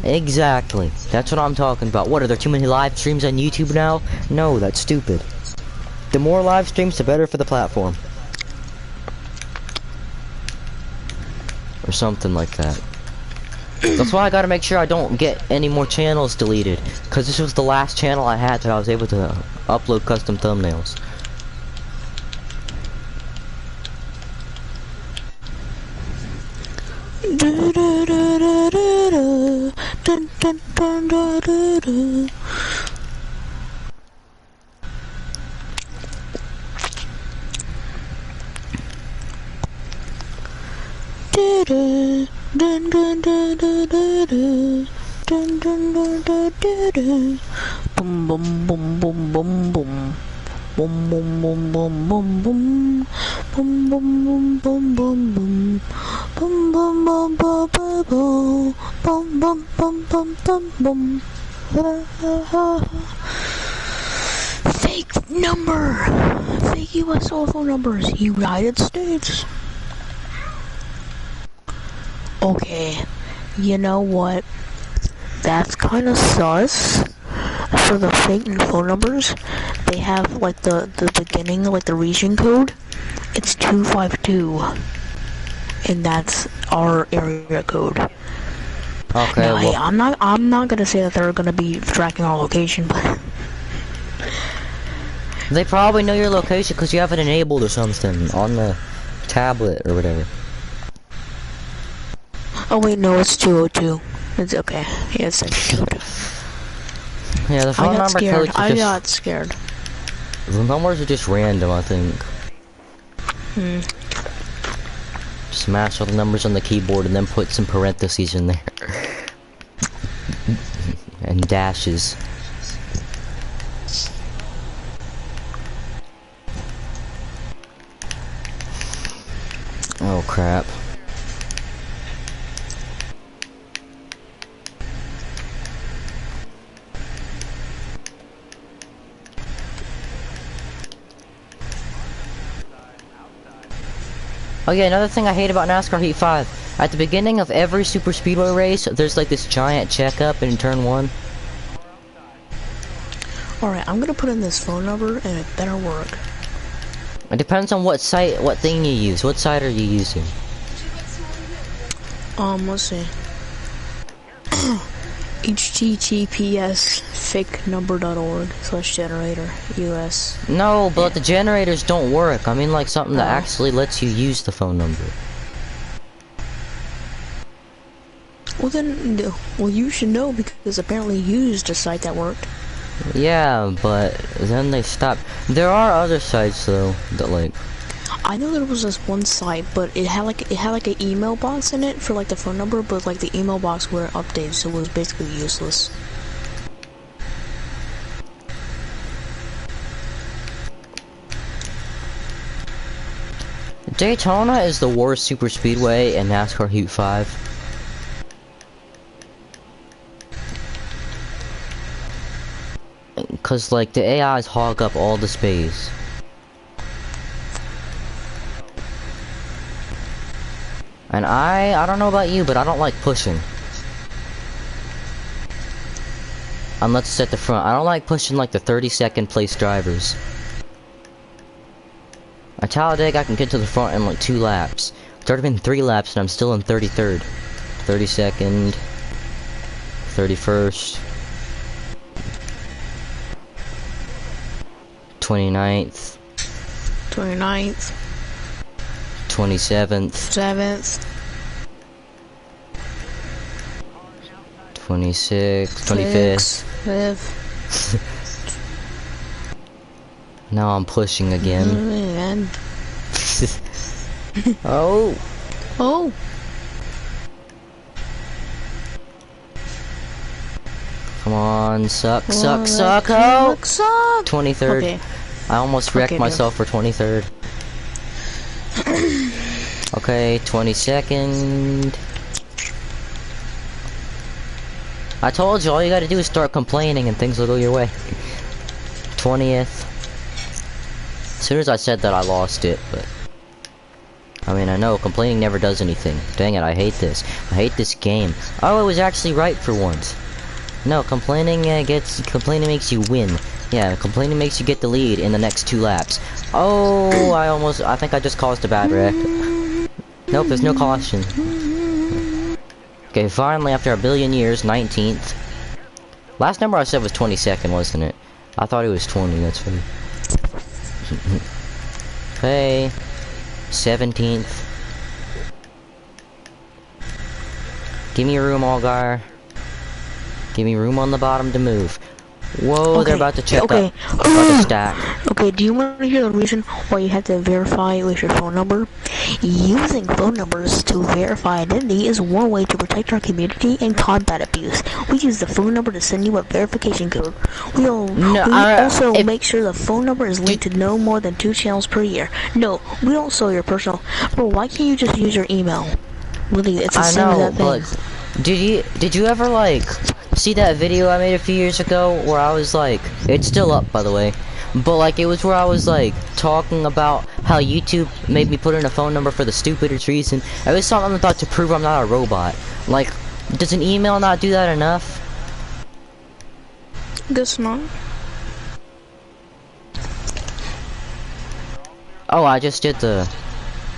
Exactly. That's what I'm talking about. What, are there too many live streams on YouTube now? No, that's stupid. The more live streams, the better for the platform. Or something like that. That's why I gotta make sure I don't get any more channels deleted. Because this was the last channel I had that I was able to upload custom thumbnails. Boom boom boom boom boom boom. Boom boom boom boom boom boom. Boom boom boom boom boom boom. Boom boom boom boom boom. Boom boom boom boom boom. Fake number. Fake US phone numbers. United States. Okay, you know what? That's kind of sus. For the fake phone numbers, they have like the beginning, like the region code. It's 252, and that's our area code. Okay. Now, well, hey, I'm not gonna say that they're gonna be tracking our location, but they probably know your location because you have it enabled or something on the tablet or whatever. oh wait, no, it's 202. It's okay. Yeah, it's 202. Yeah, the phone number codes are I just... got scared. The numbers are just random, I think. Smash all the numbers on the keyboard and then put some parentheses in there. And dashes. Oh crap. Oh yeah, another thing I hate about NASCAR Heat 5. At the beginning of every super speedway race, there's like this giant checkup in turn 1. Alright, I'm gonna put in this phone number and it better work. It depends on what site, what thing you use. What site are you using? Let's see. https fakenumber.org/generator US. No, but the generators don't work. I mean like something that actually lets you use the phone number. Well then, well you should know because apparently you used a site that worked. Yeah, but then they stopped. There are other sites though that like. I know there was this one site, but it had like an email box in it for like the phone number, but like the email box were updated, so it was basically useless. Daytona is the worst super speedway in NASCAR Heat 5. Cause like the AIs hog up all the space. And I don't know about you, but I don't like pushing. Unless it's at the front. I don't like pushing like the 32nd place drivers. At Talladega I can get to the front in like 2 laps. It's already been 3 laps and I'm still in 33rd. 32nd. 31st. 29th. 29th. 27th. 7th. 26th. 25th. 5th. Now I'm pushing again. Oh. Oh. Come on, suck. Oh! 23rd. Okay. I almost wrecked myself for 23rd. Okay, 22nd. I told you, all you gotta do is start complaining and things will go your way. 20th. As soon as I said that, I lost it, but... I mean, I know, complaining never does anything. Dang it, I hate this. I hate this game. Oh, it was actually right for once. No, complaining makes you win. Yeah, complaining makes you get the lead in the next 2 laps. Oh, I think I just caused a bad wreck. Nope, there's no caution. Okay, finally, after a billion years, 19th. Last number I said was 22nd, wasn't it? I thought it was 20, that's funny. Okay, 17th. Give me room, Allgar. Give me room on the bottom to move. Whoa, they're about to check up. About to stack. Okay, do you want to hear the reason why you have to verify with your phone number? Using phone numbers to verify identity is one way to protect our community and combat abuse. We use the phone number to send you a verification code. We also make sure the phone number is linked to no more than 2 channels per year. No, we don't sell your personal. Bro, why can't you just use your email? Really, it's the same as that thing. But did you ever like see that video I made a few years ago where I was like, it's still up by the way, but like it was where I was like talking about how YouTube made me put in a phone number for the stupidest reason. It was something I thought to prove I'm not a robot. Like, does an email not do that enough? Guess not. Oh, I just did the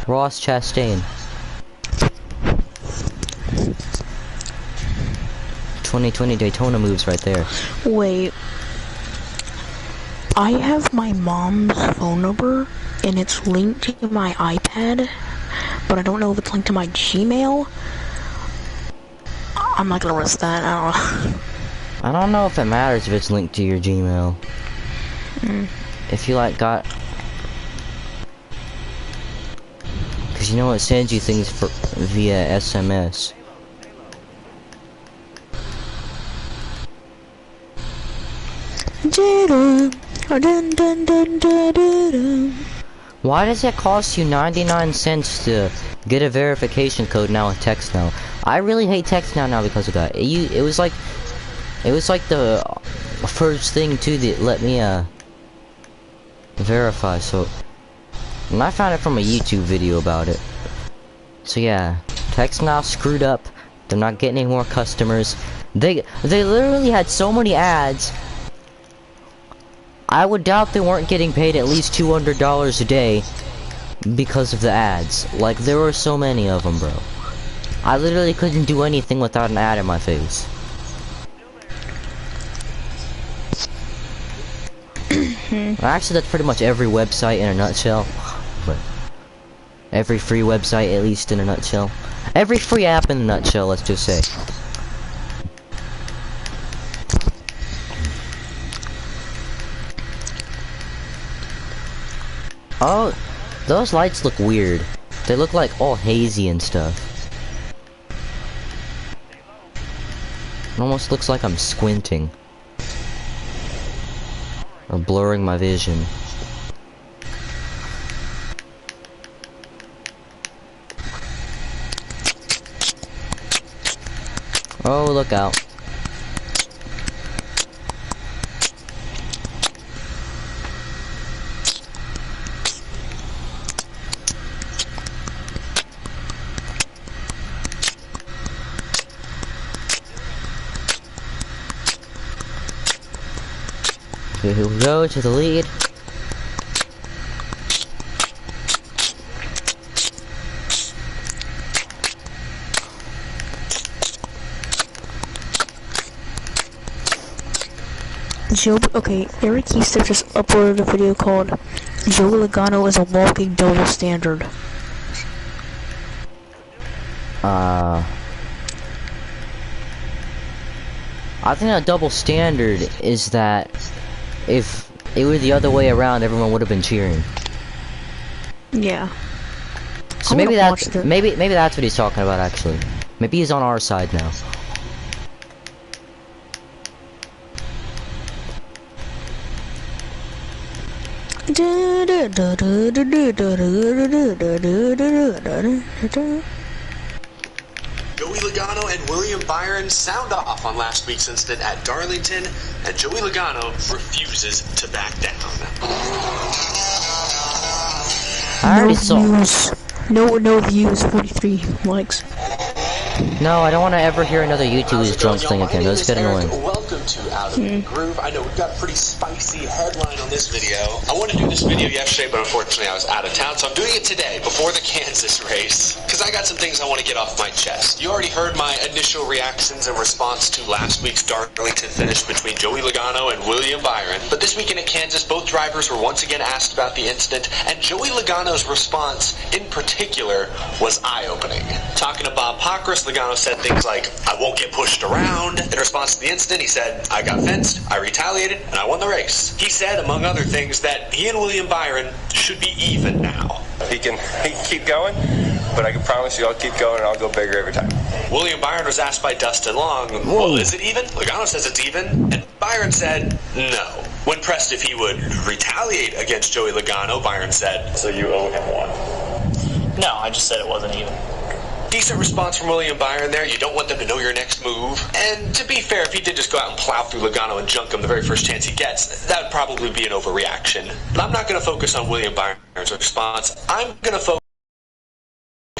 Ross Chastain. 2020 Daytona moves right there. Wait. I have my mom's phone number, and it's linked to my iPad, but I don't know if it's linked to my Gmail. I'm not gonna risk that, I don't know. I don't know if it matters if it's linked to your Gmail. If you like got... Because you know it sends you things via SMS. Why does it cost you 99 cents to get a verification code now with text now? I really hate text now because of that. It was like the first thing too that let me verify. So, and I found it from a YouTube video about it. So yeah, text now screwed up. They're not getting any more customers. They literally had so many ads. I would doubt they weren't getting paid at least $200 a day because of the ads. Like, there were so many of them, bro. I literally couldn't do anything without an ad in my face. Actually, that's pretty much every website in a nutshell. But every free website, at least in a nutshell. Every free app in a nutshell, let's just say. Oh, those lights look weird. They look like all hazy and stuff. It almost looks like I'm squinting. Or blurring my vision. Oh, look out. Okay, here we go to the lead. Okay, Eric Easter just uploaded a video called Joey Logano is a walking double standard. I think a double standard is that if it were the other way around, everyone would have been cheering. Yeah. So maybe that's maybe that's what he's talking about actually. Maybe he's on our side now. Joey Logano and William Byron sound off on last week's incident at Darlington, and Joey Logano refuses to back down. I already saw. No views, 43 likes. No, I don't want to ever hear another YouTuber's drunk thing again. Those get annoying. Welcome to Out of the Groove. I know we've got a pretty spicy headline on this video. I wanted to do this video yesterday, but unfortunately I was out of town, so I'm doing it today before the Kansas race, because I got some things I want to get off my chest. You already heard my initial reactions in response to last week's Darlington finish between Joey Logano and William Byron, but this weekend at Kansas, both drivers were once again asked about the incident, and Joey Logano's response in particular was eye-opening. Talking to Bob Pockris, Logano said things like, "I won't get pushed around." In response to the incident, he said, "I got fenced, I retaliated, and I won the race." He said, among other things, that he and William Byron should be even now. He can keep going, but I can promise you I'll keep going and I'll go bigger every time. William Byron was asked by Dustin Long, "Well, is it even?" Logano says it's even, and Byron said no. When pressed if he would retaliate against Joey Logano, Byron said, "So you owe him one?" No, I just said it wasn't even. Decent response from William Byron there. You don't want them to know your next move. And to be fair, if he did just go out and plow through Logano and junk him the very first chance he gets, that would probably be an overreaction. But I'm not going to focus on William Byron's response. I'm going to focus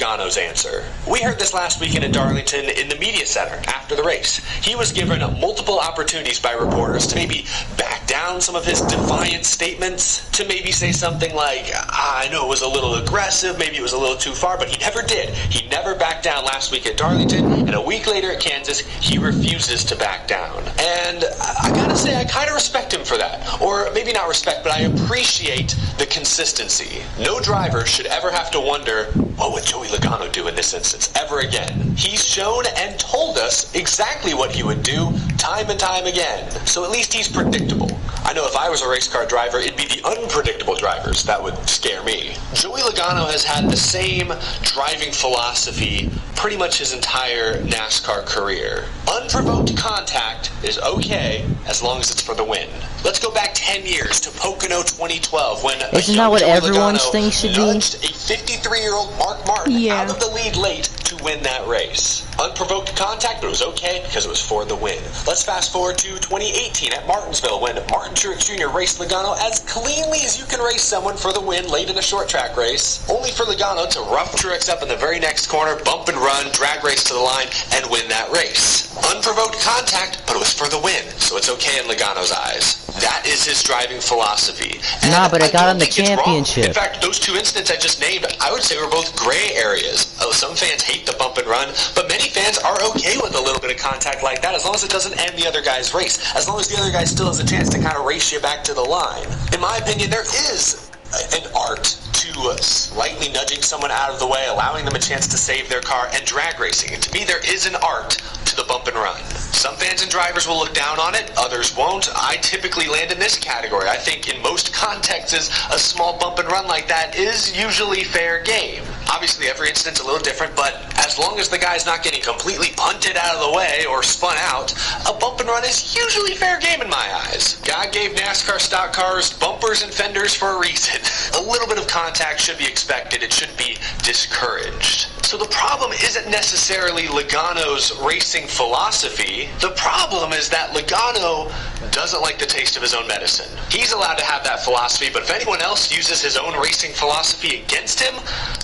on Logano's answer. We heard this last weekend in Darlington in the media center after the race. He was given multiple opportunities by reporters to maybe back down some of his defiant statements, to maybe say something like, "I know it was a little aggressive, maybe it was a little too far," but he never did. He never backed down last week at Darlington, and a week later at Kansas, he refuses to back down. And I gotta say, I kind of respect him for that. Or maybe not respect, but I appreciate the consistency. No driver should ever have to wonder, what would Joey Logano do in this instance ever again? He's shown and told us exactly what he would do time and time again. So at least he's predictable. I know if I was a race car driver, it'd be the unpredictable drivers that would scare me. Joey Logano has had the same driving philosophy pretty much his entire NASCAR career. Unprovoked contact is okay as long as it's for the win. Let's go back 10 years to Pocono 2012 when isn't that what everyone's thing should be? Nudged a 53-year-old Mark Martin out of the lead late to win that race. Unprovoked contact, but it was okay because it was for the win. Let's fast forward to 2018 at Martinsville when Martin Truex Jr. raced Logano as cleanly as you can race someone for the win late in a short track race, only for Logano to rough Truex up in the very next corner, bump and run, drag race to the line, and win that race. Unprovoked contact, but it was for the win, so it's okay in Logano's eyes. That is his driving philosophy. And nah, but it got him the championship. In fact, those two incidents I just named, I would say were both gray areas. Some fans hate the bump and run, but many fans are okay with a little bit of contact like that as long as it doesn't end the other guy's race, as long as the other guy still has a chance to kind of race you back to the line. In my opinion, there is an art to slightly nudging someone out of the way, allowing them a chance to save their car, and drag racing. And to me, there is an art to the bump and run. Some fans and drivers will look down on it, others won't. I typically land in this category. I think in most contexts, a small bump and run like that is usually fair game. Obviously, every instance a little different, but as long as the guy's not getting completely punted out of the way or spun out, a bump and run is usually fair game in my eyes. God gave NASCAR stock cars bumpers and fenders for a reason. A little bit of contact should be expected. It should be discouraged. So the problem isn't necessarily Logano's racing philosophy. The problem is that Logano doesn't like the taste of his own medicine. He's allowed to have that philosophy, but if anyone else uses his own racing philosophy against him,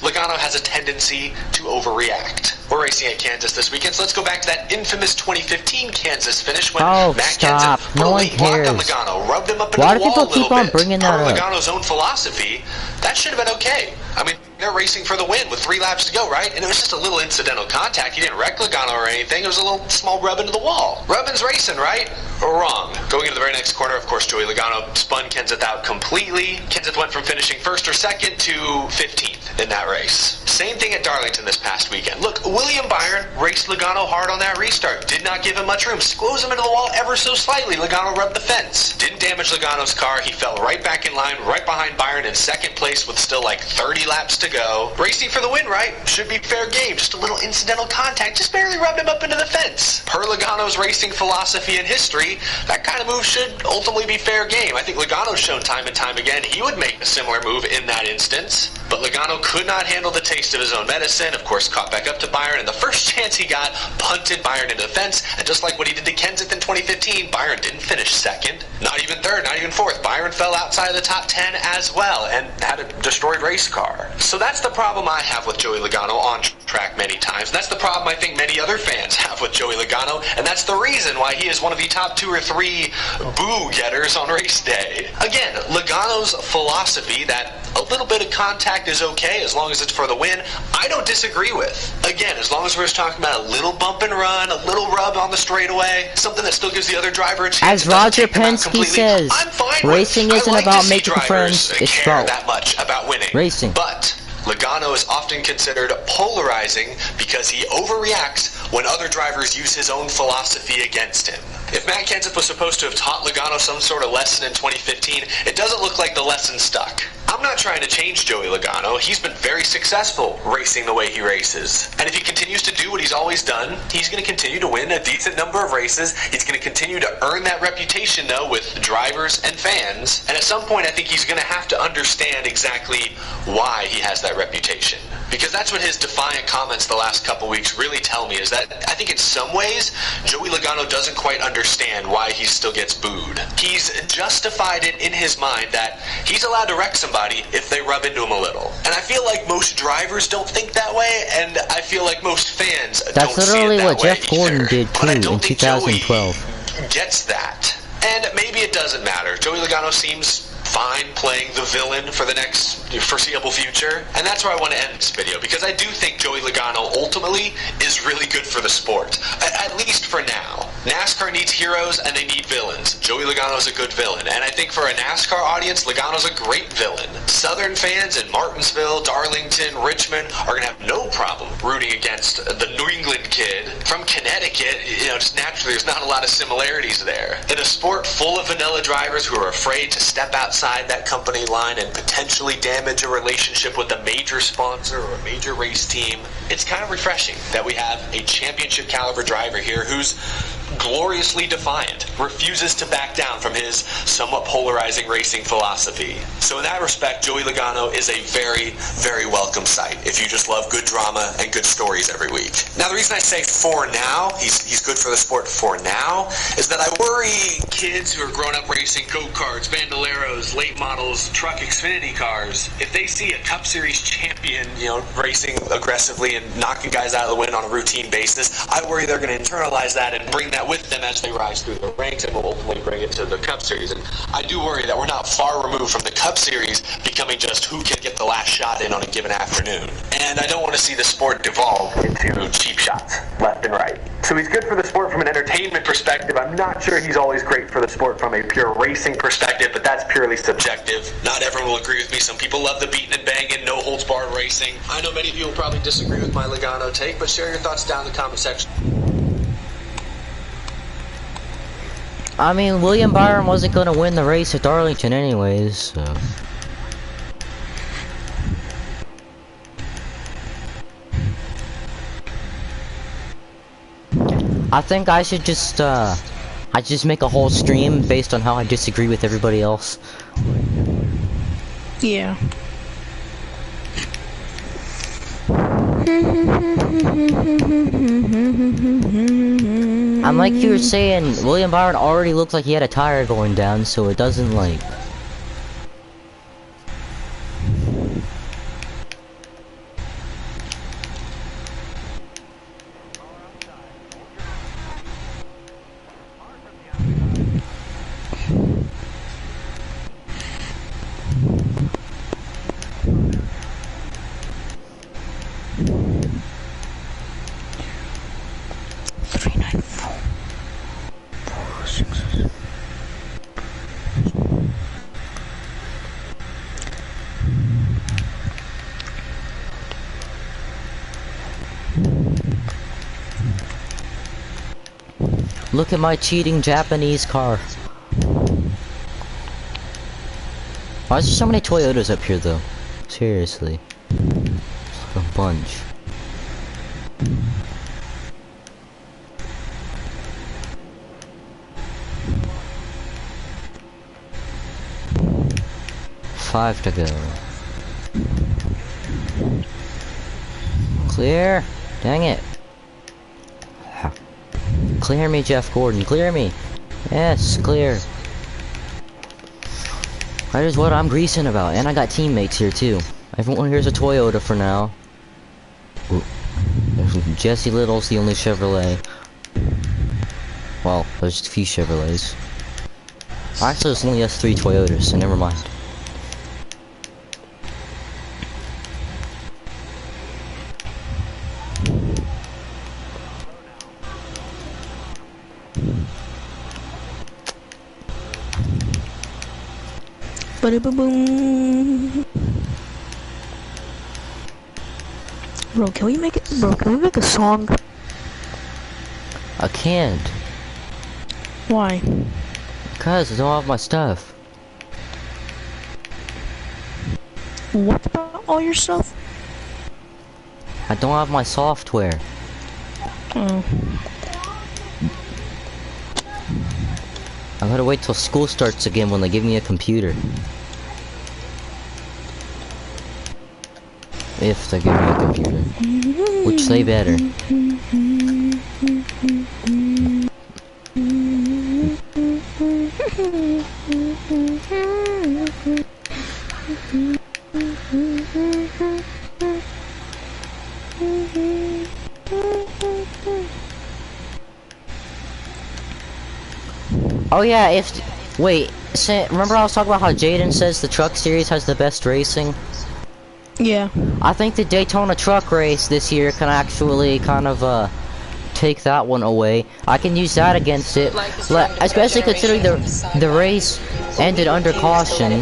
Logano has a tendency to overreact. We're racing at Kansas this weekend, so let's go back to that infamous 2015 Kansas finish when Matt Kenseth put a late block on Logano, rubbed him up into the wall a little bit. Bringing that up? Logano's own philosophy, that should have been okay. I mean, they're racing for the win with 3 laps to go, right? And it was just a little incidental contact. He didn't wreck Logano or anything. It was a little small rub into the wall. Rubbin's racing, right? Or wrong? Going into the very next corner, of course, Joey Logano spun Kenseth out completely. Kenseth went from finishing 1st or 2nd to 15th in that race. Same thing at Darlington this past weekend. Look, William Byron raced Logano hard on that restart. Did not give him much room. Squoze him into the wall ever so slightly. Logano rubbed the fence. Didn't damage Logano's car. He fell right back in line, right behind Byron in 2nd place with still like 30 laps to go. Racing for the win, right? Should be fair game. Just a little incidental contact. Just barely rubbed him up into the fence. Per Logano's racing philosophy and history, that kind of move should ultimately be fair game. I think Logano's shown time and time again he would make a similar move in that instance. But Logano could not handle the taste of his own medicine. Of course, caught back up to Byron, and the first chance he got, punted Byron into the fence. And just like what he did to Kenseth in 2015, Byron didn't finish 2nd. Not even 3rd, not even 4th. Byron fell outside of the top 10 as well and had a destroyed race car. So that's the problem I have with Joey Logano on track many times. And that's the problem I think many other fans have with Joey Logano, and that's the reason why he is one of the top 2 or 3 boo getters on race day. Again, Logano's philosophy that a little bit of contact is okay as long as it's for the win, I don't disagree with. Again, as long as we're just talking about a little bump and run, a little rub on the straightaway, something that still gives the other driver a chance. As Roger Penske says, racing isn't about making friends, it's about that much about winning. Racing. But Logano is often considered polarizing because he overreacts when other drivers use his own philosophy against him. If Matt Kenseth was supposed to have taught Logano some sort of lesson in 2015, it doesn't look like the lesson stuck. I'm not trying to change Joey Logano. He's been very successful racing the way he races. And if he continues to do what he's always done, he's going to continue to win a decent number of races. He's going to continue to earn that reputation, though, with drivers and fans. And at some point, I think he's going to have to understand exactly why he has that reputation. Because that's what his defiant comments the last couple weeks really tell me, is that I think in some ways, Joey Logano doesn't quite understand why he still gets booed. He's justified it in his mind that he's allowed to wreck somebody if they rub into him a little. And I feel like most drivers don't think that way, and I feel like most fans don't see it that way. That's literally what Jeff Gordon did too in 2012. Joey gets that. And maybe it doesn't matter. Joey Logano seems fine playing the villain for the next foreseeable future. And that's where I want to end this video, because I do think Joey Logano ultimately is really good for the sport, at least for now. NASCAR needs heroes and they need villains. Joey Logano's a good villain, and I think for a NASCAR audience, Logano's a great villain. Southern fans in Martinsville, Darlington, Richmond are going to have no problem rooting against the New England kid from Connecticut. You know, just naturally, there's not a lot of similarities there. In a sport full of vanilla drivers who are afraid to step outside that company line and potentially damage a relationship with a major sponsor or a major race team, it's kind of refreshing that we have a championship caliber driver here who's gloriously defiant, refuses to back down from his somewhat polarizing racing philosophy. So in that respect, Joey Logano is a very, very welcome sight if you just love good drama and good stories every week. Now the reason I say for now, he's good for the sport for now, is that I worry kids who are growing up racing go-karts, bandoleros, late models, truck Xfinity cars, if they see a Cup Series champion, you know, racing aggressively and knocking guys out of the win on a routine basis, I worry they're going to internalize that and bring that with them as they rise through the ranks and will ultimately bring it to the Cup Series. And I do worry that we're not far removed from the Cup Series becoming just who can get the last shot in on a given afternoon. And I don't want to see the sport devolve into cheap shots left and right. So he's good for the sport from an entertainment perspective. I'm not sure he's always great for the sport from a pure racing perspective, but that's purely subjective. Not everyone will agree with me. Some people love the beating and banging, no holds barred racing. I know many of you will probably disagree with my Logano take, but share your thoughts down in the comment section. I mean, William Byron wasn't going to win the race at Darlington anyways, so... I think I should just, I just make a whole stream based on how I disagree with everybody else. Yeah. I'm like you were saying, William Byron already looked like he had a tire going down, so it doesn't like... Look at my cheating Japanese car. Why is there so many Toyotas up here though? Seriously. It's like a bunch. Five to go. Clear. Dang it. Clear me, Jeff Gordon. Clear me. Yes, clear. That is what I'm greasing about. And I got teammates here too. Everyone here's a Toyota for now. Ooh. Jesse Little's the only Chevrolet. Well, there's just a few Chevrolets. Actually, there's only us 3 Toyotas, so never mind. Ba-da-ba-boom. Bro, can we make it? Bro, can we make a song? I can't. Why? Because I don't have my stuff. What about all your stuff? I don't have my software. Oh. I gotta wait till school starts again when they give me a computer. If they give me a computer. Which they better. Oh yeah, wait, remember I was talking about how Jaden says the truck series has the best racing? Yeah. I think the Daytona truck race this year can actually kind of, take that one away. I can use that against it, especially considering the race ended under caution,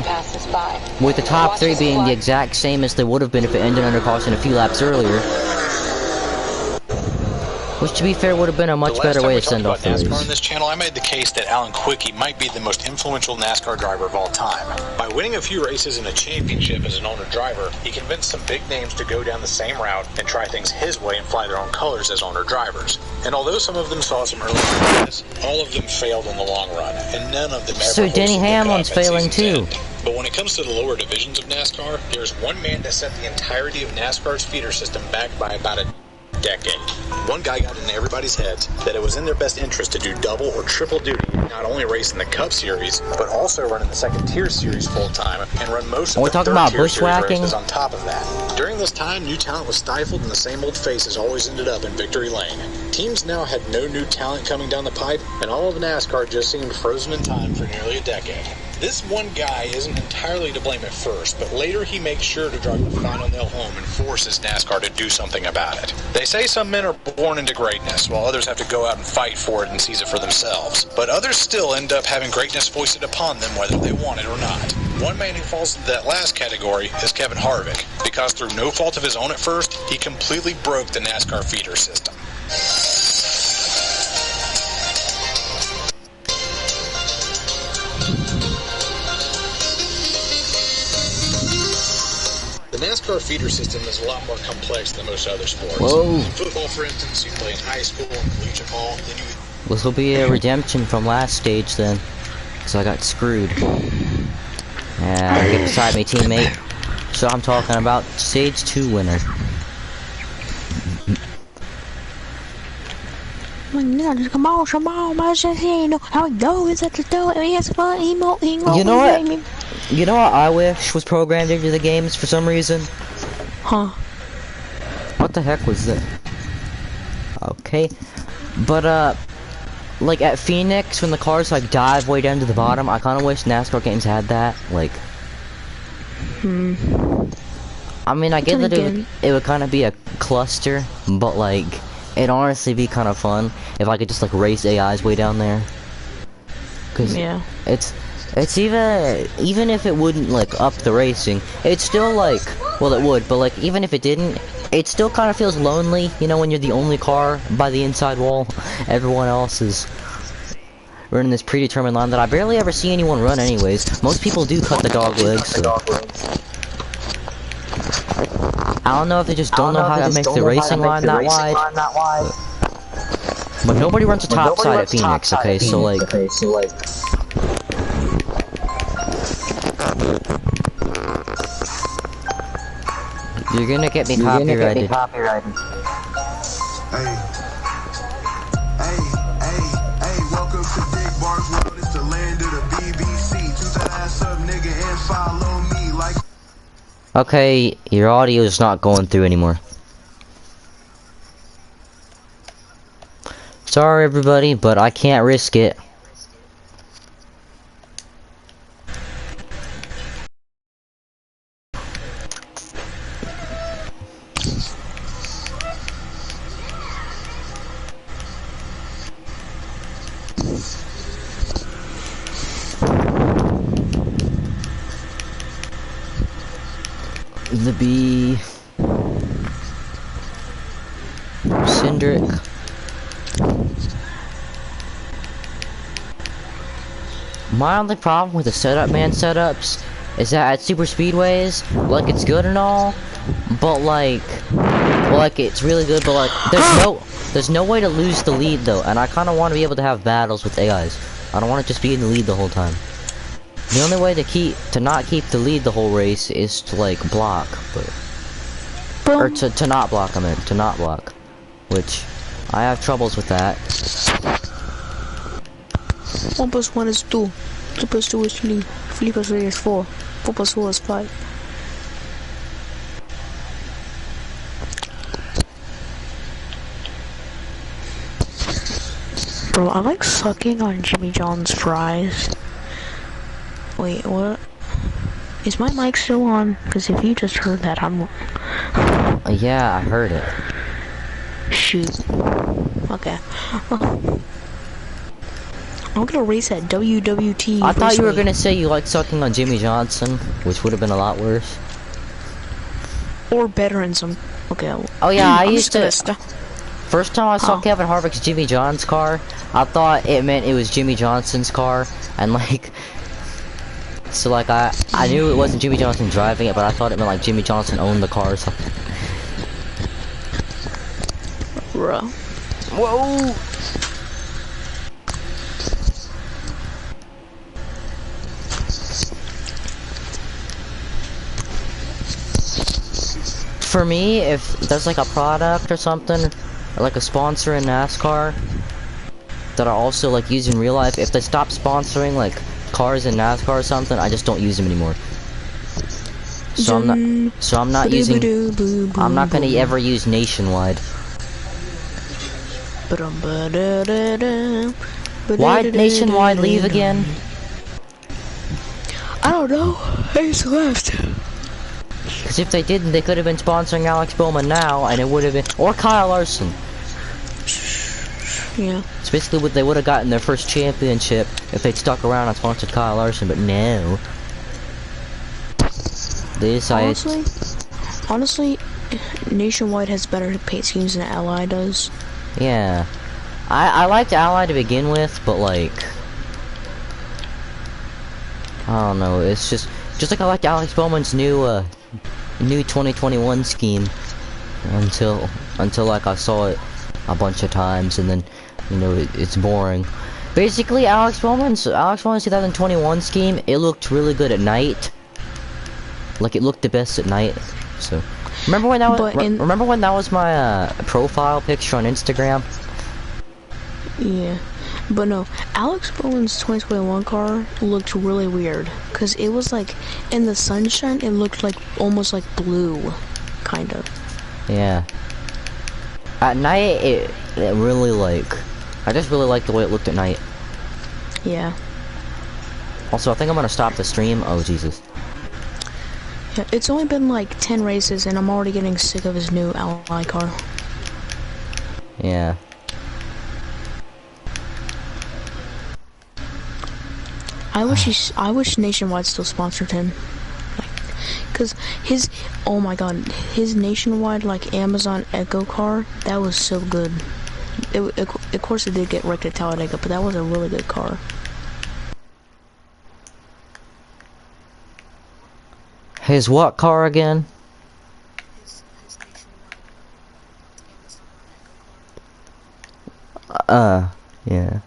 with the top 3 being the exact same as they would have been if it ended under caution a few laps earlier. Which, to be fair, would have been a much better way to send off the race. NASCAR on this channel, I made the case that Alan Quickie might be the most influential NASCAR driver of all time. By winning a few races and a championship as an owner driver, he convinced some big names to go down the same route and try things his way and fly their own colors as owner drivers. And although some of them saw some early success, all of them failed in the long run, and none of them ever. So Denny Hamlin's failing too. But when it comes to the lower divisions of NASCAR, there's one man that set the entirety of NASCAR's feeder system back by about a decade. One guy got into everybody's heads that it was in their best interest to do double or triple duty, not only race in the Cup Series, but also run in the second tier series full time and run most of the third tier series races on top of that. During this time, new talent was stifled and the same old faces always ended up in victory lane. Teams now had no new talent coming down the pipe, and all of NASCAR just seemed frozen in time for nearly a decade. This one guy isn't entirely to blame at first, but later he makes sure to drive the final nail home and forces NASCAR to do something about it. They say some men are born into greatness, while others have to go out and fight for it and seize it for themselves. But others still end up having greatness foisted upon them whether they want it or not. One man who falls into that last category is Kevin Harvick, because through no fault of his own at first, he completely broke the NASCAR feeder system. The NASCAR feeder system is a lot more complex than most other sports. Whoa. In football, for instance, you play in high school and collegiate ball, then you... This will be a redemption from last stage then, because I got screwed. Yeah, get beside me, teammate. So I'm talking about stage 2 winner. Come on, you know how it goes at the door. You know what? You know what I wish was programmed into the games for some reason? Huh? What the heck was that? Okay. But, like at Phoenix, when the cars like dive way down to the bottom, I kinda wish NASCAR games had that, like... I mean, I get that it would kinda be a cluster, but like, it'd honestly be kinda fun if I could just like race AIs way down there. Cause yeah. It's even if it wouldn't like up the racing, it's still like, well it would, but like even if it didn't, it still kind of feels lonely, you know, when you're the only car by the inside wall. Everyone else is running this predetermined line that I barely ever see anyone run anyways. Most people do cut the dog legs, so. I don't know if they just don't know how to make the racing line that wide. But nobody runs the top side at Phoenix, okay, so like... You're gonna get me copyrighted. Hey, welcome to Big Bar's World. It's the land of the BBC. Choose that ass up, nigga, and follow me like... Okay, your audio is not going through anymore. Sorry everybody, but I can't risk it. The B Cindric. My only problem with the setups is that at super speedways, like it's good and all, but like it's really good, but like there's no way to lose the lead though, and I kind of want to be able to have battles with AIs. I don't want to just be in the lead the whole time. The only way to not keep the lead the whole race is to like block, but or to not block. I meant to not block, which I have troubles with that. 1 plus 1 is 2. 2 plus 2 is 3. 3 plus 3 is 4. 4 plus 4 is 5. Bro, I like sucking on Jimmy John's fries. Wait, what? Is my mic still on? Because if you just heard that, I'm... Yeah, I heard it. Shoot. Okay. I'm gonna race at WWT. I thought you were gonna say you like sucking on Jimmy Johnson, which would have been a lot worse. Or better in some. Okay. Oh yeah, I used to. to. First time I saw Kevin Harvick's Jimmy John's car, I thought it meant it was Jimmy Johnson's car, and like, so like I knew it wasn't Jimmy Johnson driving it, but I thought it meant like Jimmy Johnson owned the car or something. Bro. Whoa! For me, if there's like a product or something, or like a sponsor in NASCAR that I also like use in real life, if they stop sponsoring like cars in NASCAR or something, I just don't use them anymore. So I'm not using. I'm not gonna ever use Nationwide. Why did Nationwide leave again? I don't know. They just left. Because if they didn't, they could have been sponsoring Alex Bowman now, and it would have been, or Kyle Larson. Yeah. It's basically what they would have gotten their first championship if they'd stuck around and sponsored Kyle Larson, but no. They decided. Honestly, Nationwide has better paint schemes than Ally does. Yeah. I liked Ally to begin with, but like, I don't know, it's just like I liked Alex Bowman's new 2021 scheme until like I saw it a bunch of times, and then, you know, it's boring. Basically, Alex Bowman's 2021 scheme, it looked really good at night. Like, it looked the best at night. So, remember when that was remember when that was my profile picture on Instagram? Yeah, but no, Alex Bowman's 2021 car looked really weird, because it was like, in the sunshine, it looked like, almost like blue, kind of. Yeah. At night, it really like, I just really like the way it looked at night. Yeah. Also, I think I'm gonna stop the stream. Oh, Jesus. Yeah, it's only been like 10 races, and I'm already getting sick of his new Ally car. Yeah. I wish Nationwide still sponsored him, like, cause oh my god, his Nationwide like Amazon Echo car, that was so good. Of course it did get wrecked at Talladega, but that was a really good car. His what car again? Yeah.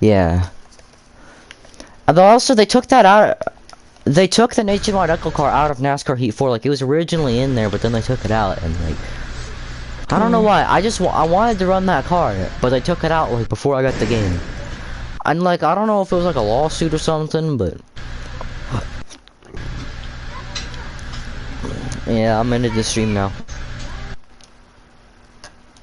Yeah. Although also they took that out. They took the Nationwide Echo car out of NASCAR Heat 4. Like, it was originally in there, but then they took it out, and like, I don't know why. I wanted to run that car, but they took it out like before I got the game. And like, I don't know if it was like a lawsuit or something, but yeah, I'm into the stream now.